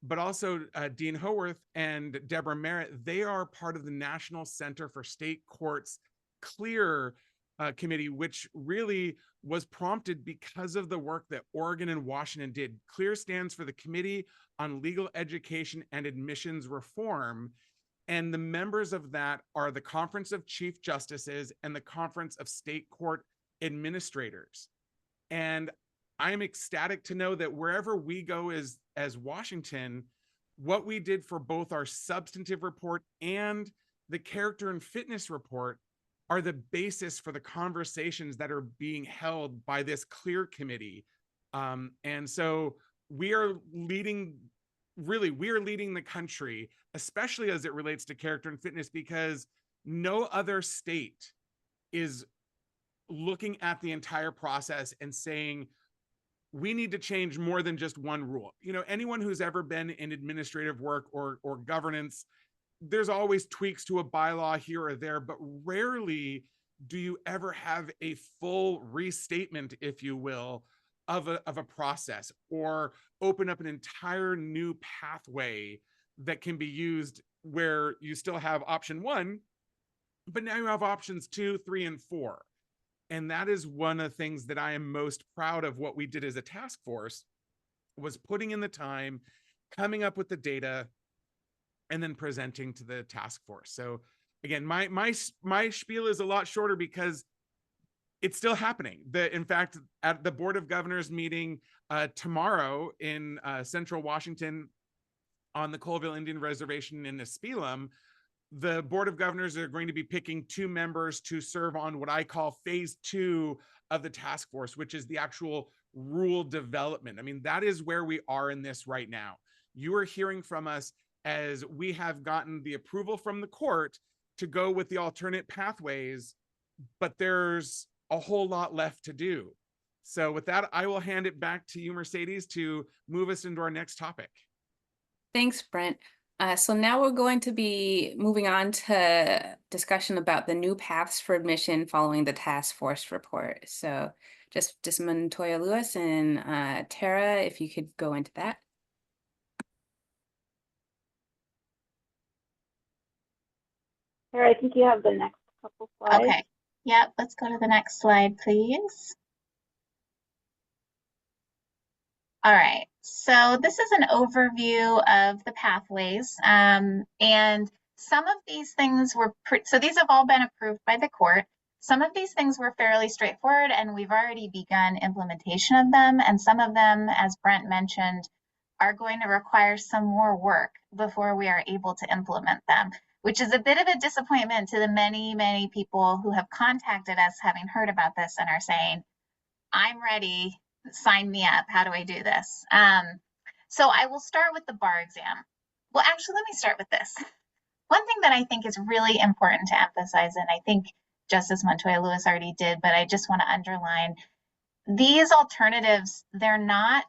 [SPEAKER 4] But also Dean Howarth and Deborah Merritt, they are part of the National Center for State Courts CLEAR committee, which really was prompted because of the work that Oregon and Washington did. CLEAR stands for the Committee on Legal Education and Admissions Reform. And the members of that are the Conference of Chief Justices and the Conference of State Court Administrators. And I'm ecstatic to know that wherever we go as Washington, what we did for both our substantive report and the character and fitness report are the basis for the conversations that are being held by this CLEAR committee. And so we are leading the country, especially as it relates to character and fitness, because no other state is looking at the entire process and saying, we need to change more than just one rule. You know, anyone who's ever been in administrative work or governance, there's always tweaks to a bylaw here or there, but rarely do you ever have a full restatement, if you will, of a process, or open up an entire new pathway that can be used where you still have option one, but now you have options 2, 3, and 4. And that is one of the things that I am most proud of what we did as a task force, was putting in the time, coming up with the data, and then presenting to the task force. So again, my spiel is a lot shorter because it's still happening. In fact, at the Board of Governors meeting tomorrow in Central Washington on the Colville Indian Reservation in Nispelem, the Board of Governors are going to be picking 2 members to serve on what I call phase 2 of the task force, which is the actual rule development. I mean, that is where we are in this right now. You are hearing from us as we have gotten the approval from the court to go with the alternate pathways, but there's a whole lot left to do. So with that, I will hand it back to you, Mercedes, to move us into our next topic.
[SPEAKER 1] Thanks, Brent. So now we're going to be moving on to discussion about the new paths for admission following the task force report. So just Montoya Lewis and Tara, if you could go into that.
[SPEAKER 2] Tara, I think you have the next couple slides.
[SPEAKER 3] Okay. Yep. Let's go to the next slide, please. All right. So this is an overview of the pathways. And some of these things were, so these have all been approved by the court. Some of these things were fairly straightforward, and we've already begun implementation of them. And some of them, as Brent mentioned, are going to require some more work before we are able to implement them, which is a bit of a disappointment to the many, many people who have contacted us having heard about this and are saying, I'm ready, sign me up, how do I do this? So I will start with the bar exam. Well, actually, let me start with this. One thing that I think is really important to emphasize, and I think Justice Montoya Lewis already did, but I just want to underline, these alternatives, they're not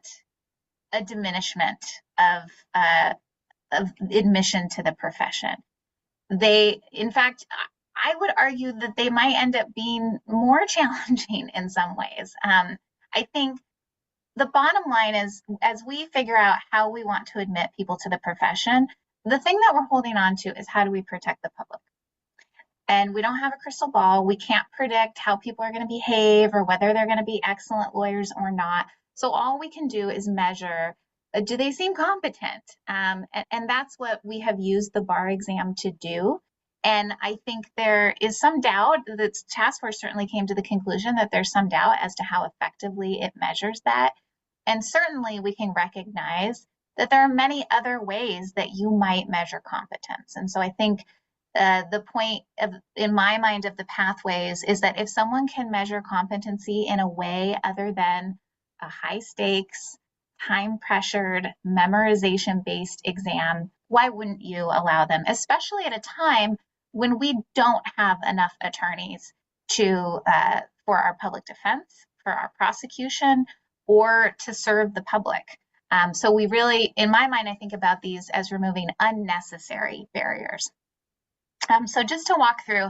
[SPEAKER 3] a diminishment of admission to the profession. They, in fact, I would argue that they might end up being more challenging in some ways. I think the bottom line is, as we figure out how we want to admit people to the profession, the thing that we're holding on to is how do we protect the public? And we don't have a crystal ball. We can't predict how people are going to behave or whether they're going to be excellent lawyers or not. So all we can do is measure, do they seem competent? And that's what we have used the bar exam to do. And I think there is some doubt. The task force certainly came to the conclusion that there's some doubt as to how effectively it measures that. And certainly we can recognize that there are many other ways that you might measure competence. And so I think the point of, in my mind, of the pathways is that if someone can measure competency in a way other than a high stakes, time pressured, memorization based exam, why wouldn't you allow them, especially at a time when we don't have enough attorneys to for our public defense, for our prosecution, or to serve the public. So we really, in my mind, I think about these as removing unnecessary barriers. So just to walk through,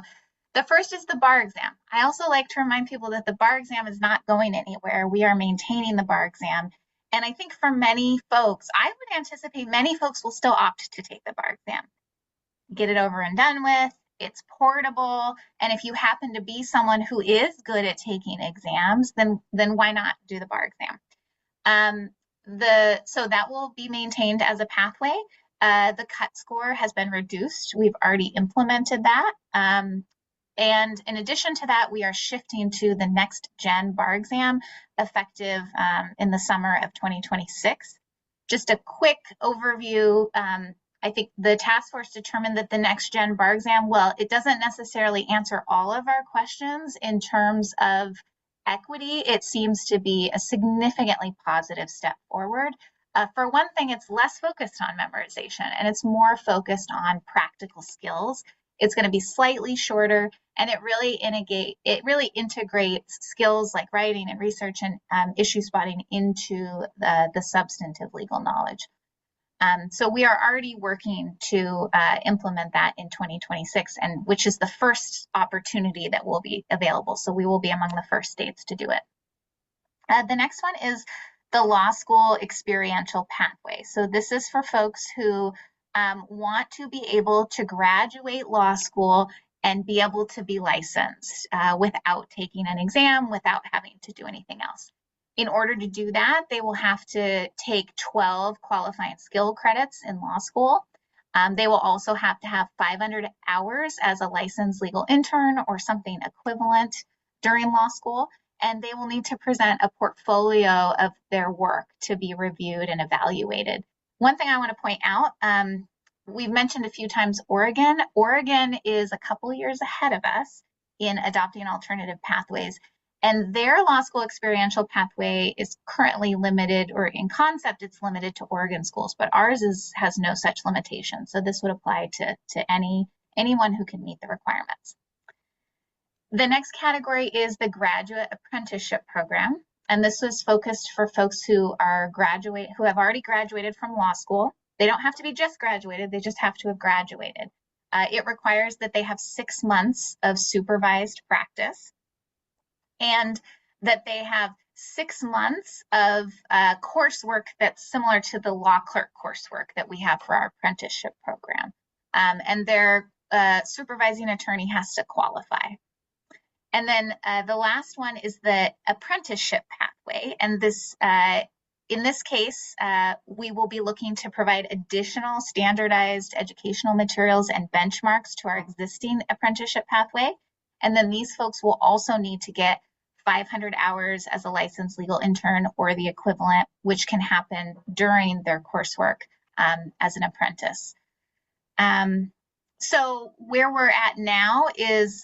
[SPEAKER 3] the first is the bar exam. I also like to remind people that the bar exam is not going anywhere. We are maintaining the bar exam. And I think for many folks, I would anticipate many folks will still opt to take the bar exam. Get it over and done with. It's portable. And if you happen to be someone who is good at taking exams, then why not do the bar exam? So that will be maintained as a pathway. The cut score has been reduced. We've already implemented that. And in addition to that, we are shifting to the next gen bar exam effective in the summer of 2026. Just a quick overview. I think the task force determined that the next gen bar exam, well, it doesn't necessarily answer all of our questions in terms of equity. It seems to be a significantly positive step forward. For one thing, it's less focused on memorization and it's more focused on practical skills. It's going to be slightly shorter, and it really integrates skills like writing and research and issue spotting into the substantive legal knowledge. So we are already working to implement that in 2026, and which is the first opportunity that will be available. So we will be among the first states to do it. The next one is the law school experiential pathway. So this is for folks who want to be able to graduate law school and be able to be licensed without taking an exam, without having to do anything else. In order to do that, they will have to take 12 qualifying skill credits in law school. They will also have to have 500 hours as a licensed legal intern or something equivalent during law school. And they will need to present a portfolio of their work to be reviewed and evaluated. One thing I want to point out, we've mentioned a few times Oregon. Oregon is a couple years ahead of us in adopting alternative pathways. And their law school experiential pathway is currently limited, or in concept, it's limited to Oregon schools, but ours has no such limitation. So this would apply to anyone who can meet the requirements. The next category is the graduate apprenticeship program. And this was focused for folks who have already graduated from law school. They don't have to be just graduated, they just have to have graduated. It requires that they have 6 months of supervised practice, and that they have 6 months of coursework that's similar to the law clerk coursework that we have for our apprenticeship program. And their supervising attorney has to qualify. And then the last one is the apprenticeship pathway. And this, in this case, we will be looking to provide additional standardized educational materials and benchmarks to our existing apprenticeship pathway. And then these folks will also need to get 500 hours as a licensed legal intern or the equivalent, which can happen during their coursework as an apprentice. So where we're at now is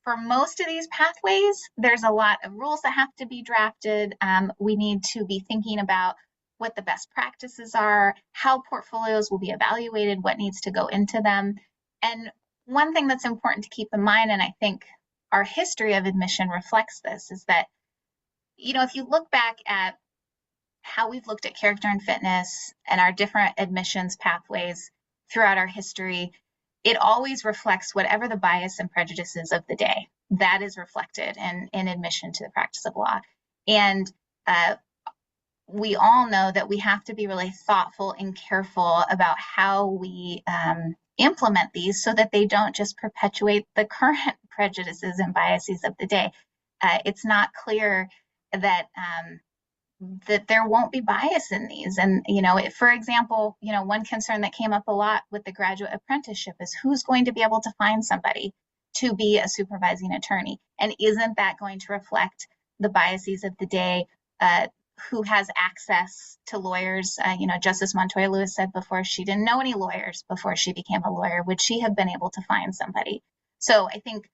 [SPEAKER 3] for most of these pathways, there's a lot of rules that have to be drafted. We need to be thinking about what the best practices are, how portfolios will be evaluated, what needs to go into them. And one thing that's important to keep in mind, and I think our history of admission reflects this, is that, if you look back at how we've looked at character and fitness and our different admissions pathways throughout our history, it always reflects whatever the bias and prejudices of the day. That is reflected in admission to the practice of law. And we all know that we have to be really thoughtful and careful about how we implement these so that they don't just perpetuate the current prejudices and biases of the day. It's not clear that that there won't be bias in these. And, for example, one concern that came up a lot with the graduate apprenticeship is who's going to be able to find somebody to be a supervising attorney? And isn't that going to reflect the biases of the day? Who has access to lawyers? Justice Montoya Lewis said before she didn't know any lawyers before she became a lawyer. Would she have been able to find somebody? So I think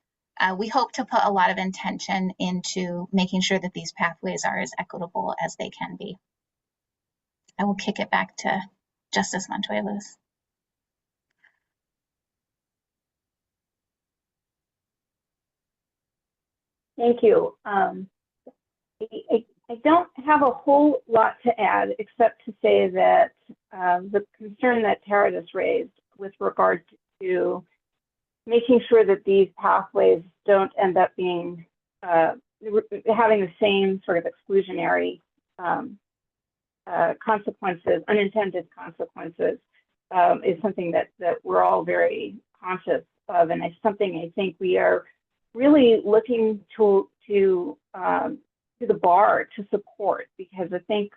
[SPEAKER 3] we hope to put a lot of intention into making sure that these pathways are as equitable as they can be. I will kick it back to Justice Montoya Lewis.
[SPEAKER 2] Thank you. I don't have a whole lot to add, except to say that the concern that Tara just raised with regard to making sure that these pathways don't end up being having the same sort of exclusionary consequences, unintended consequences, is something that we're all very conscious of, and it's something I think we are really looking to the bar to support, because I think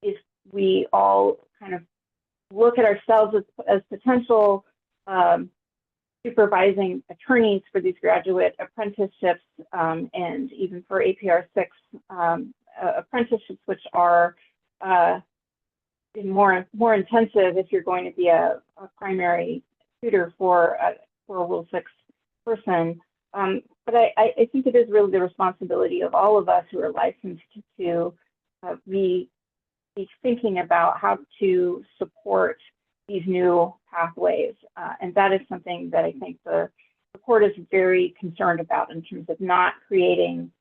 [SPEAKER 2] if we all kind of look at ourselves as potential supervising attorneys for these graduate apprenticeships, and even for APR 6 apprenticeships, which are more intensive if you're going to be a primary tutor for a Rule 6 person. But I think it is really the responsibility of all of us who are licensed to be thinking about how to support these new pathways. And that is something that I think the court is very concerned about, in terms of not creating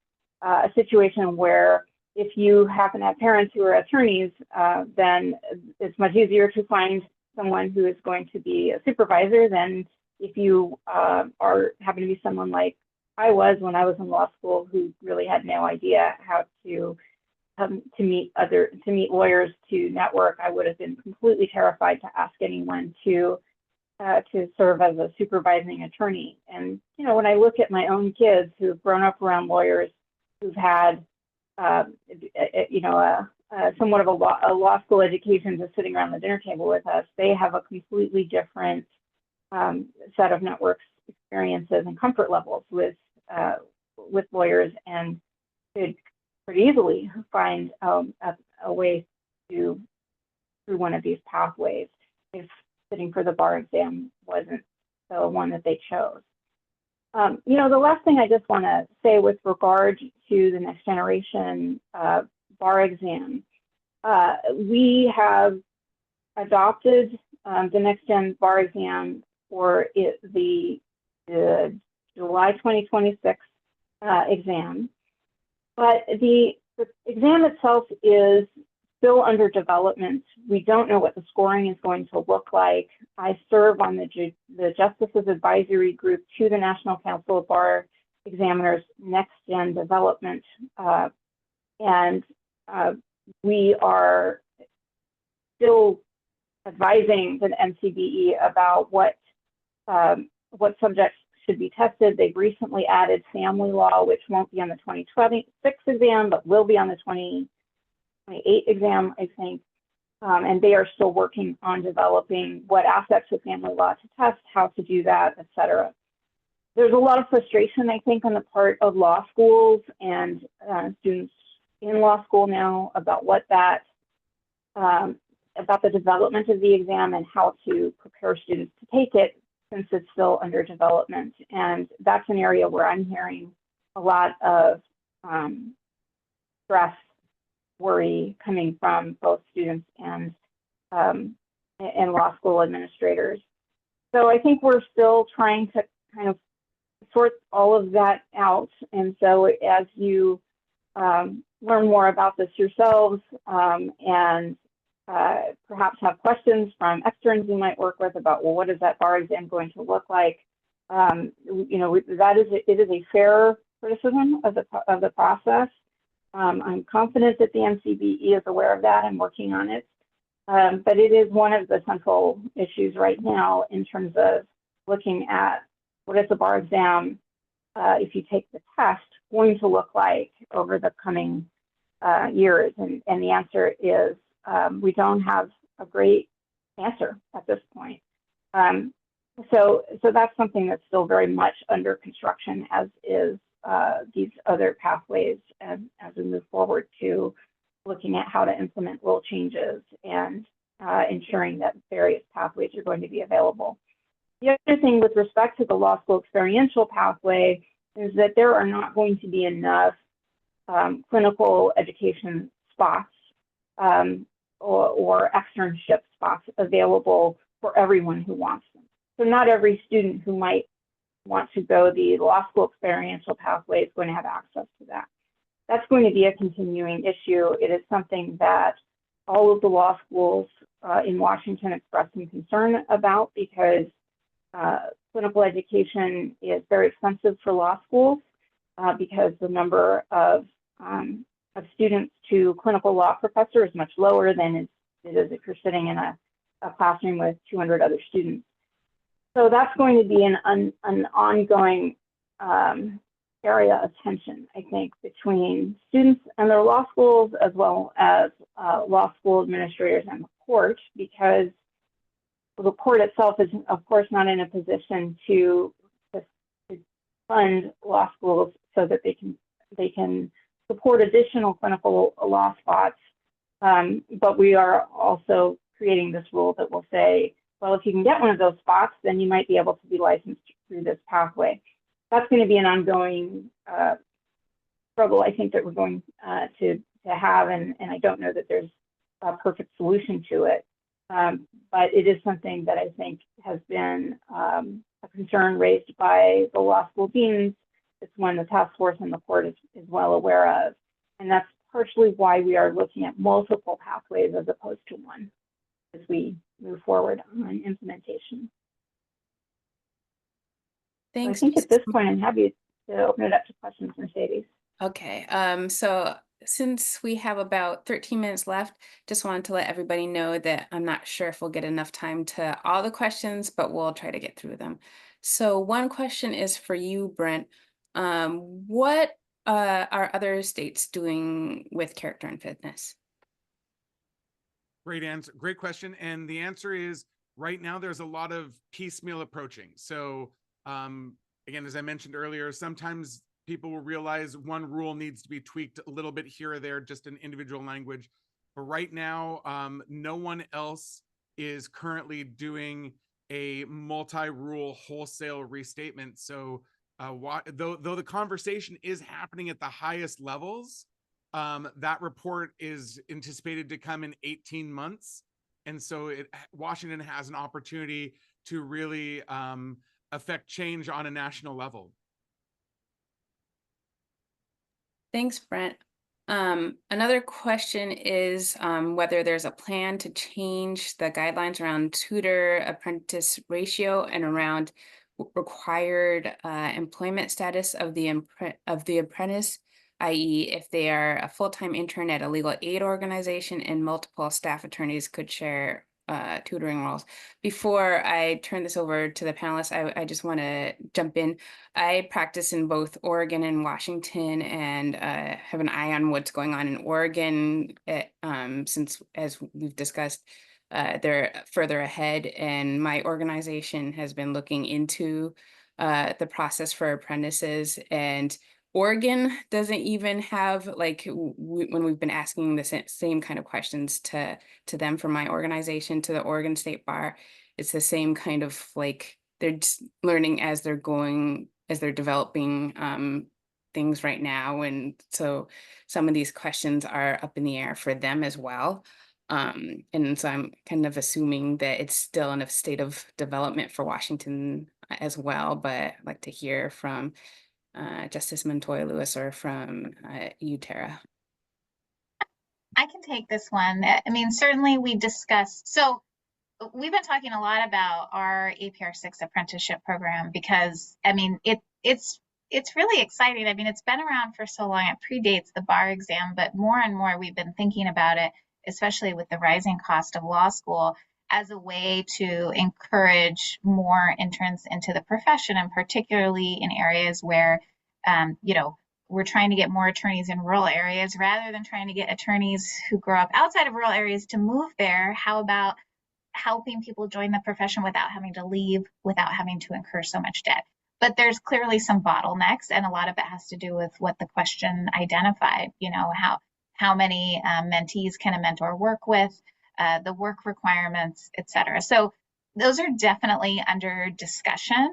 [SPEAKER 2] a situation where if you happen to have parents who are attorneys, then it's much easier to find someone who is going to be a supervisor than if you happen to be someone like I was when I was in law school, who really had no idea how to meet lawyers, to network. I would have been completely terrified to ask anyone to serve as a supervising attorney. And when I look at my own kids who've grown up around lawyers, who've had somewhat of a law school education, just sitting around the dinner table with us, they have a completely different set of networks, experiences, and comfort levels with lawyers, and could pretty easily find a way through one of these pathways if sitting for the bar exam wasn't the one that they chose. The last thing I just want to say with regard to the next generation bar exam, we have adopted the next gen bar exam for the July 2026 exam, but the exam itself is still under development. We don't know what the scoring is going to look like. I serve on the Justices Advisory Group to the National Council of Bar Examiners Next Gen Development, and we are still advising the NCBE about what subjects should be tested. They've recently added family law, which won't be on the 2026 exam, but will be on the 2028 exam, I think. And they are still working on developing what aspects of family law to test, how to do that, et cetera. There's a lot of frustration, I think, on the part of law schools and students in law school now about about the development of the exam and how to prepare students to take it, since it's still under development. And that's an area where I'm hearing a lot of stress, worry coming from both students and law school administrators. So I think we're still trying to kind of sort all of that out. And so as you learn more about this yourselves, and perhaps have questions from externs you might work with about, well, what is that bar exam going to look like? It is a fair criticism of the process, I'm confident that the MCBE is aware of that and working on it. But it is one of the central issues right now in terms of looking at what is the bar exam, if you take the test, going to look like over the coming years. And the answer is we don't have a great answer at this point. So that's something that's still very much under construction, as is these other pathways as we move forward to looking at how to implement rule changes and ensuring that various pathways are going to be available. The other thing with respect to the law school experiential pathway is that there are not going to be enough clinical education spots or externship spots available for everyone who wants them. So not every student who might want to go the law school experiential pathway is going to have access to that. That's going to be a continuing issue. It is something that all of the law schools in Washington expressed some concern about, because clinical education is very expensive for law schools because the number of students to clinical law professor is much lower than it is if you're sitting in a classroom with 200 other students. So that's going to be an ongoing area of tension, I think, between students and their law schools, as well as law school administrators and the court, because the court itself is, of course, not in a position to fund law schools so that they can support additional clinical law spots. But we are also creating this rule that will say, well, if you can get one of those spots, then you might be able to be licensed through this pathway. That's going to be an ongoing struggle, I think, that we're going to have, and I don't know that there's a perfect solution to it. But it is something that I think has been a concern raised by the law school deans. It's one the task force and the court is well aware of. And that's partially why we are looking at multiple pathways as opposed to one as we move forward on implementation.
[SPEAKER 1] Thanks.
[SPEAKER 2] So I think at this point, I'm happy to open it up to questions, Mercedes.
[SPEAKER 1] Okay, so since we have about 13 minutes left, just wanted to let everybody know that I'm not sure if we'll get enough time to all the questions, but we'll try to get through them. So one question is for you, Brent. What are other states doing with character and fitness?
[SPEAKER 4] Great answer. Great question. And the answer is right now there's a lot of piecemeal approaching. So again, as I mentioned earlier, sometimes people will realize one rule needs to be tweaked a little bit here or there, just in individual language. But right now, no one else is currently doing a multi-rule wholesale restatement. So though the conversation is happening at the highest levels, that report is anticipated to come in 18 months. And so Washington has an opportunity to really affect change on a national level.
[SPEAKER 1] Thanks, Brent. Another question is whether there's a plan to change the guidelines around tutor-apprentice ratio and around required employment status of the apprentice, i.e. if they are a full-time intern at a legal aid organization and multiple staff attorneys could share tutoring roles. Before I turn this over to the panelists, I just want to jump in. I practice in both Oregon and Washington, and have an eye on what's going on in Oregon, since, as we've discussed, they're further ahead, and my organization has been looking into the process for apprentices, and Oregon doesn't even have, like, when we've been asking the same kind of questions to them from my organization, to the Oregon State Bar, it's the same kind of, like, they're just learning as they're going, as they're developing things right now. And so some of these questions are up in the air for them as well. And so I'm kind of assuming that it's still in a state of development for Washington as well, but I'd like to hear from Justice Montoya Lewis or from you, Tara.
[SPEAKER 3] I can take this one. I mean, certainly we discussed, so we've been talking a lot about our APR 6 apprenticeship program because, I mean, it's it's really exciting. I mean, it's been around for so long, it predates the bar exam, but more and more we've been thinking about it, especially with the rising cost of law school, as a way to encourage more entrance into the profession, and particularly in areas where, you know, we're trying to get more attorneys in rural areas rather than trying to get attorneys who grow up outside of rural areas to move there. How about helping people join the profession without having to leave, without having to incur so much debt? But there's clearly some bottlenecks, and a lot of it has to do with what the question identified. You know, how many mentees can a mentor work with, the work requirements, et cetera. So those are definitely under discussion,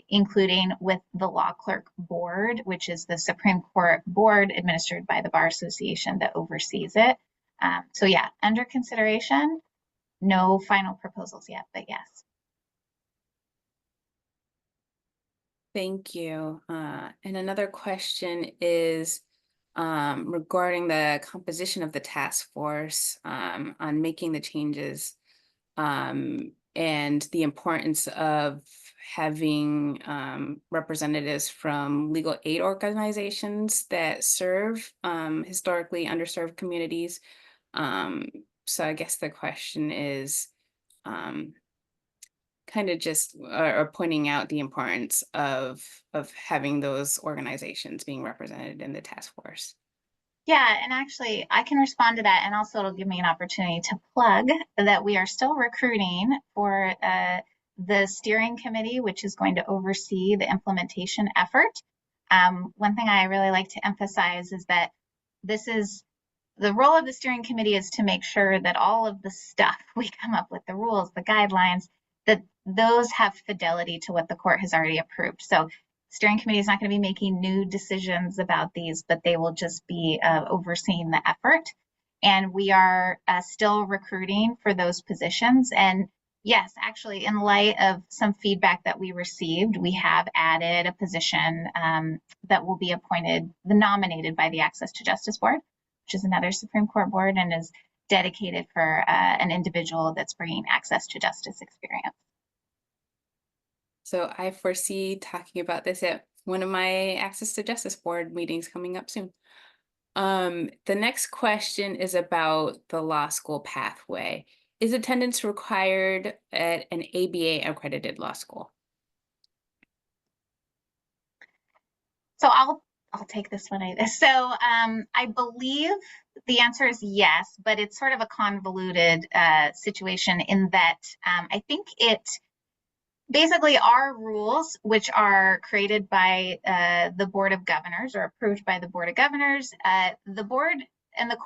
[SPEAKER 3] including with the Law Clerk Board, which is the Supreme Court board administered by the Bar Association that oversees it. So yeah, under consideration. No final proposals yet, but yes.
[SPEAKER 1] Thank you. And another question is regarding the composition of the task force on making the changes and the importance of having representatives from legal aid organizations that serve historically underserved communities. So I guess the question is kind of just or pointing out the importance of having those organizations being represented in the task force.
[SPEAKER 3] Yeah, and actually I can respond to that, and also it'll give me an opportunity to plug that we are still recruiting for the steering committee, which is going to oversee the implementation effort. One thing I really like to emphasize is that this is the role of the steering committee is to make sure that all of the stuff we come up with, the rules, the guidelines, that those have fidelity to what the court has already approved. So steering committee is not going to be making new decisions about these, but they will just be overseeing the effort. And we are still recruiting for those positions. And yes, actually, in light of some feedback that we received, we have added a position that will be appointed, nominated by the Access to Justice Board, which is another Supreme Court board and is dedicated for an individual that's bringing access to justice experience.
[SPEAKER 1] So I foresee talking about this at one of my Access to Justice Board meetings coming up soon. The next question is about the law school pathway. Is attendance required at an ABA accredited law school?
[SPEAKER 3] So I'll take this one. So I believe the answer is yes, but it's sort of a convoluted situation in that I think it basically our rules, which are created by the Board of Governors or approved by the Board of Governors, the board and the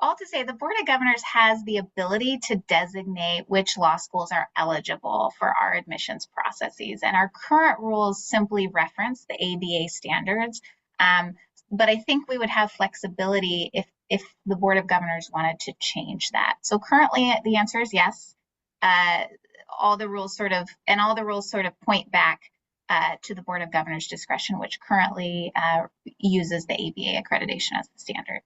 [SPEAKER 3] all to say the Board of Governors has the ability to designate which law schools are eligible for our admissions processes. And our current rules simply reference the ABA standards. But I think we would have flexibility if the Board of Governors wanted to change that. So currently the answer is yes. All the rules sort of point back to the Board of Governors discretion, which currently uses the ABA accreditation as the standard.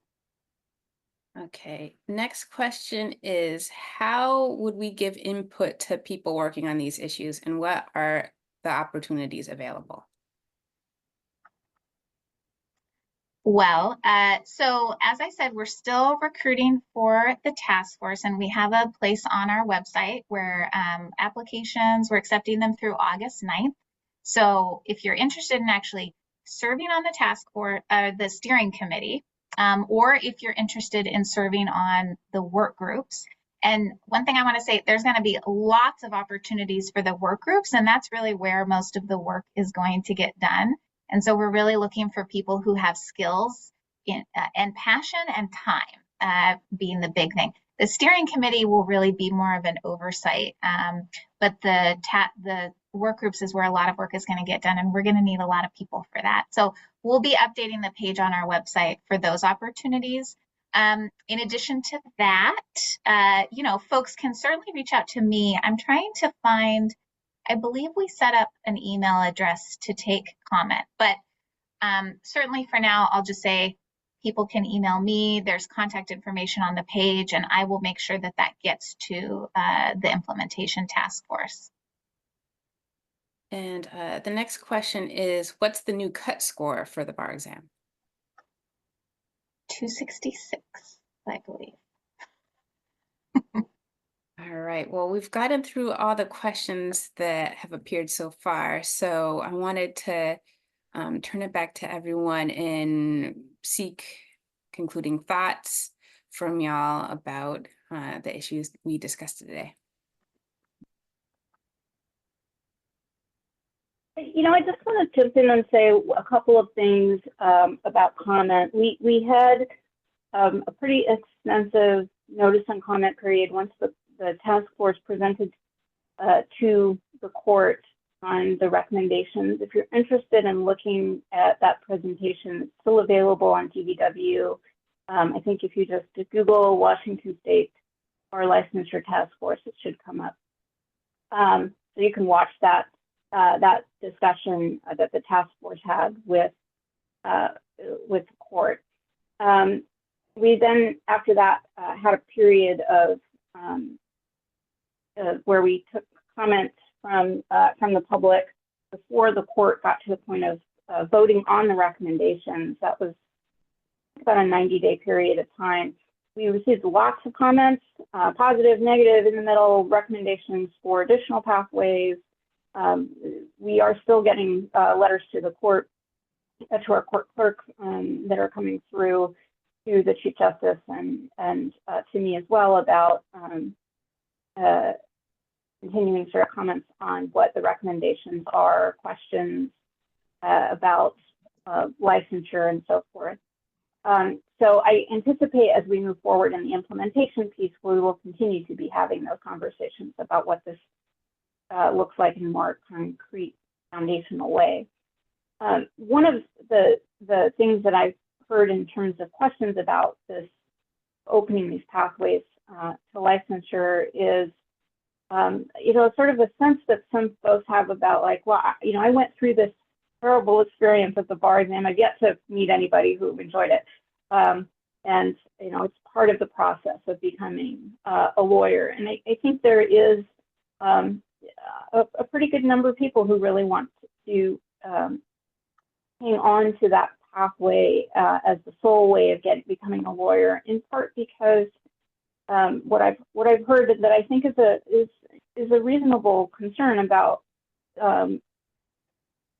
[SPEAKER 1] Okay, next question is, how would we give input to people working on these issues, and what are the opportunities available?
[SPEAKER 3] Well, so as I said, we're still recruiting for the task force, and we have a place on our website where applications, we're accepting them through August 9th. So if you're interested in actually serving on the task force, the steering committee, or if you're interested in serving on the work groups. And one thing I want to say, there's going to be lots of opportunities for the work groups, and that's really where most of the work is going to get done. And so we're really looking for people who have skills and passion and time being the big thing. The steering committee will really be more of an oversight, but the work groups is where a lot of work is going to get done, and we're going to need a lot of people for that. So we'll be updating the page on our website for those opportunities. In addition to that, folks can certainly reach out to me. I'm trying to find, I believe we set up an email address to take comment, but certainly for now, I'll just say people can email me. There's contact information on the page, and I will make sure that that gets to the implementation task force.
[SPEAKER 1] And the next question is, what's the new cut score for the bar exam?
[SPEAKER 3] 266, I believe.
[SPEAKER 1] All right, well, we've gotten through all the questions that have appeared so far. So I wanted to turn it back to everyone and seek concluding thoughts from y'all about the issues we discussed today.
[SPEAKER 2] I just want to jump in and say a couple of things about comment. We had a pretty extensive notice and comment period once the task force presented to the court on the recommendations. If you're interested in looking at that presentation, it's still available on DVW. I think if you just Google Washington State Bar Licensure Task Force, it should come up. So you can watch that discussion that the task force had with the court. We then, after that, had a period of where we took comments from the public before the court got to the point of voting on the recommendations. That was about a 90-day period of time. We received lots of comments, positive, negative, in the middle, recommendations for additional pathways. We are still getting letters to the court, to our court clerk that are coming through to the Chief Justice and to me as well about continuing sort of comments on what the recommendations are, questions about licensure and so forth. So I anticipate as we move forward in the implementation piece, we will continue to be having those conversations about what this looks like in a more concrete, foundational way. One of the things that I've heard in terms of questions about this opening these pathways to licensure is, sort of a sense that some folks have about like, well, I went through this terrible experience at the bar exam. I've yet to meet anybody who enjoyed it. And, it's part of the process of becoming a lawyer. And I think there is a pretty good number of people who really want to hang on to that pathway as the sole way of becoming a lawyer, in part because what I've heard that I think is a reasonable concern about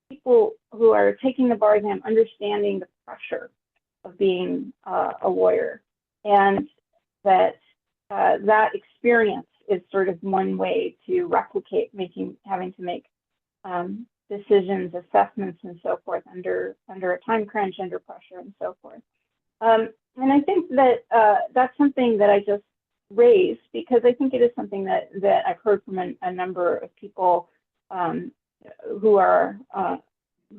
[SPEAKER 2] people who are taking the bar exam having the pressure of being a lawyer, and that that experience is sort of one way to replicate having to make decisions, assessments, and so forth under a time crunch, under pressure, and so forth. And I think that that's something that I just raised because I think it is something that I've heard from a number of people who are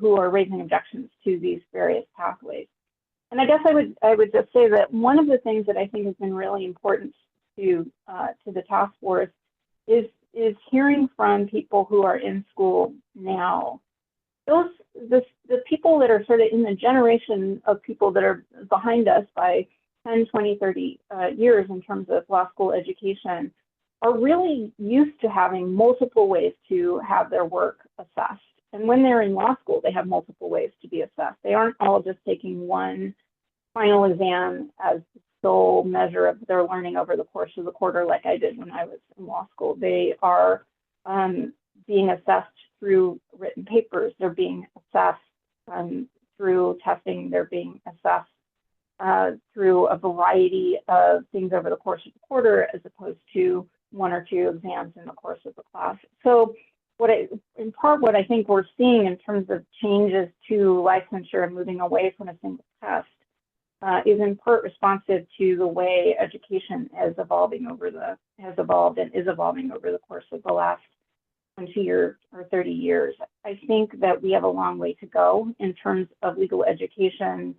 [SPEAKER 2] raising objections to these various pathways. And I guess I would just say that one of the things that I think has been really important to the task force is hearing from people who are in school now. The people that are sort of in the generation of people that are behind us by 10, 20, 30 years in terms of law school education are really used to having multiple ways to have their work assessed. And when they're in law school, they have multiple ways to be assessed. They aren't all just taking one final exam as the sole measure of their learning over the course of the quarter like I did when I was in law school. They are being assessed through written papers. They're being assessed through testing. They're being assessed through a variety of things over the course of the quarter as opposed to one or two exams in the course of the class. So in part what I think we're seeing in terms of changes to licensure and moving away from a single test is in part responsive to the way education is evolving and is evolving over the course of the last 20 years or 30 years. I think that we have a long way to go in terms of legal education,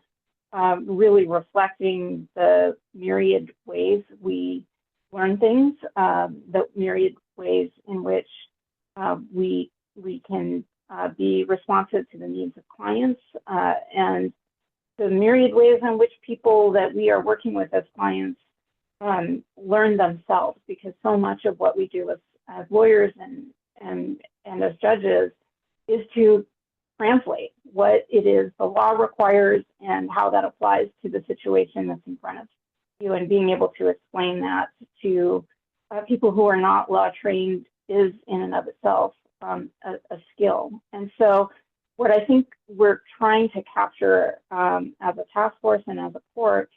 [SPEAKER 2] really reflecting the myriad ways we learn things, the myriad ways in which we can be responsive to the needs of clients, and the myriad ways in which people that we are working with as clients learn themselves, because so much of what we do as lawyers and as judges is to translate what it is the law requires and how that applies to the situation that's in front of you, and being able to explain that to people who are not law trained is in and of itself a skill. And so what I think we're trying to capture as a task force and as a court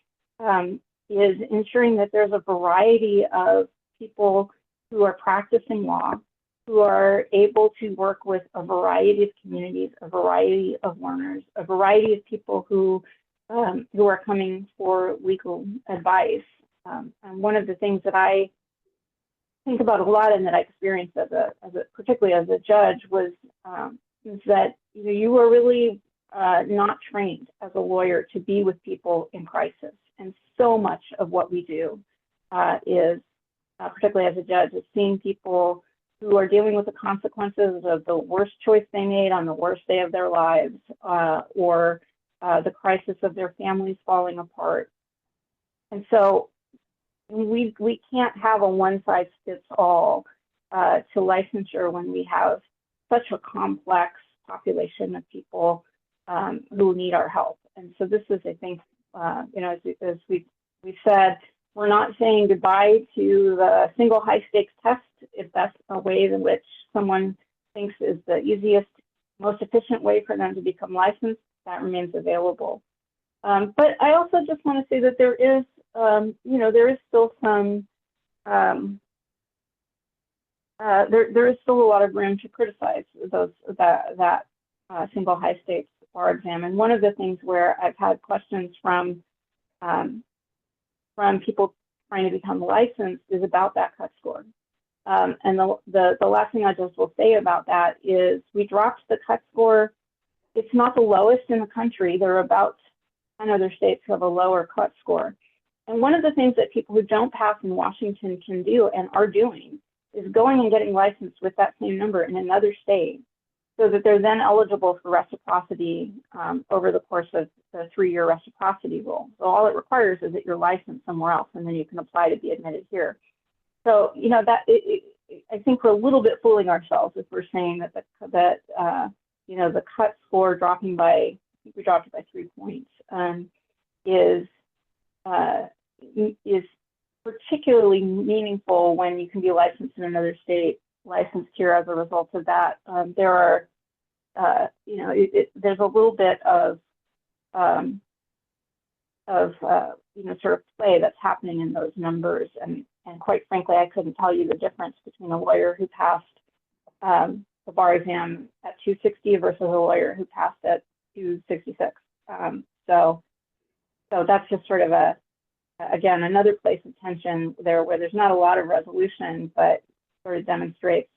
[SPEAKER 2] is ensuring that there's a variety of people who are practicing law, who are able to work with a variety of communities, a variety of learners, a variety of people who are coming for legal advice. And one of the things that I think about a lot and that I experienced particularly as a judge was is that you are really not trained as a lawyer to be with people in crisis. And so much of what we do is, particularly as a judge, is seeing people who are dealing with the consequences of the worst choice they made on the worst day of their lives, or the crisis of their families falling apart. And so we can't have a one-size-fits-all to licensure when we have such a complex population of people who need our help. And so this is, I think, as we said, we're not saying goodbye to the single high-stakes test if that's a way in which someone thinks is the easiest, most efficient way for them to become licensed. That remains available. But I also just want to say that there is, there is still some, there is still a lot of room to criticize that single high-stakes bar exam. And one of the things where I've had questions from people trying to become licensed is about that cut score. And the last thing I just will say about that is we dropped the cut score. It's not the lowest in the country. There are about 10 other states who have a lower cut score. And one of the things that people who don't pass in Washington can do and are doing is going and getting licensed with that same number in another state, so that they're then eligible for reciprocity over the course of the 3-year reciprocity rule. So all it requires is that you're licensed somewhere else, and then you can apply to be admitted here. So, I think we're a little bit fooling ourselves if we're saying that the cut score dropping by, I think we dropped it by 3 points, is particularly meaningful when you can be licensed in another state, licensed here as a result of that. There are, there's a little bit of sort of play that's happening in those numbers. And quite frankly, I couldn't tell you the difference between a lawyer who passed the bar exam at 260 versus a lawyer who passed at 266. So that's just sort of again, another place of tension there where there's not a lot of resolution, but sort of demonstrates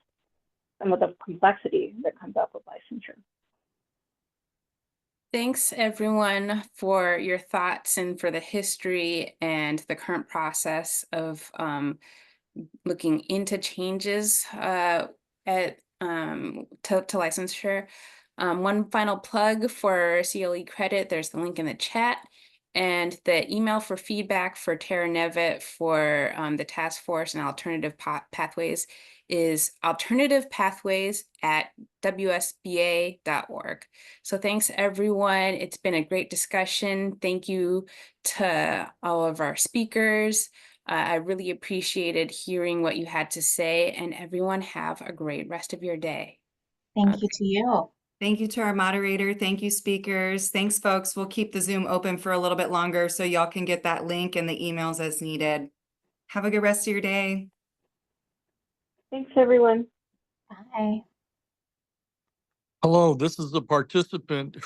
[SPEAKER 2] some of the complexity that comes up with licensure.
[SPEAKER 1] Thanks everyone for your thoughts and for the history and the current process of looking into changes to licensure. One final plug for CLE credit, there's the link in the chat. And the email for feedback for Tara Nevitt for the task force and alternative pathways is alternativepathways@wsba.org. So thanks everyone. It's been a great discussion. Thank you to all of our speakers. I really appreciated hearing what you had to say, and everyone have a great rest of your day.
[SPEAKER 3] Thank you to you.
[SPEAKER 5] Thank you to our moderator. Thank you, speakers. Thanks, folks. We'll keep the Zoom open for a little bit longer so y'all can get that link and the emails as needed. Have a good rest of your day.
[SPEAKER 2] Thanks, everyone.
[SPEAKER 3] Bye.
[SPEAKER 6] Hello, this is the participant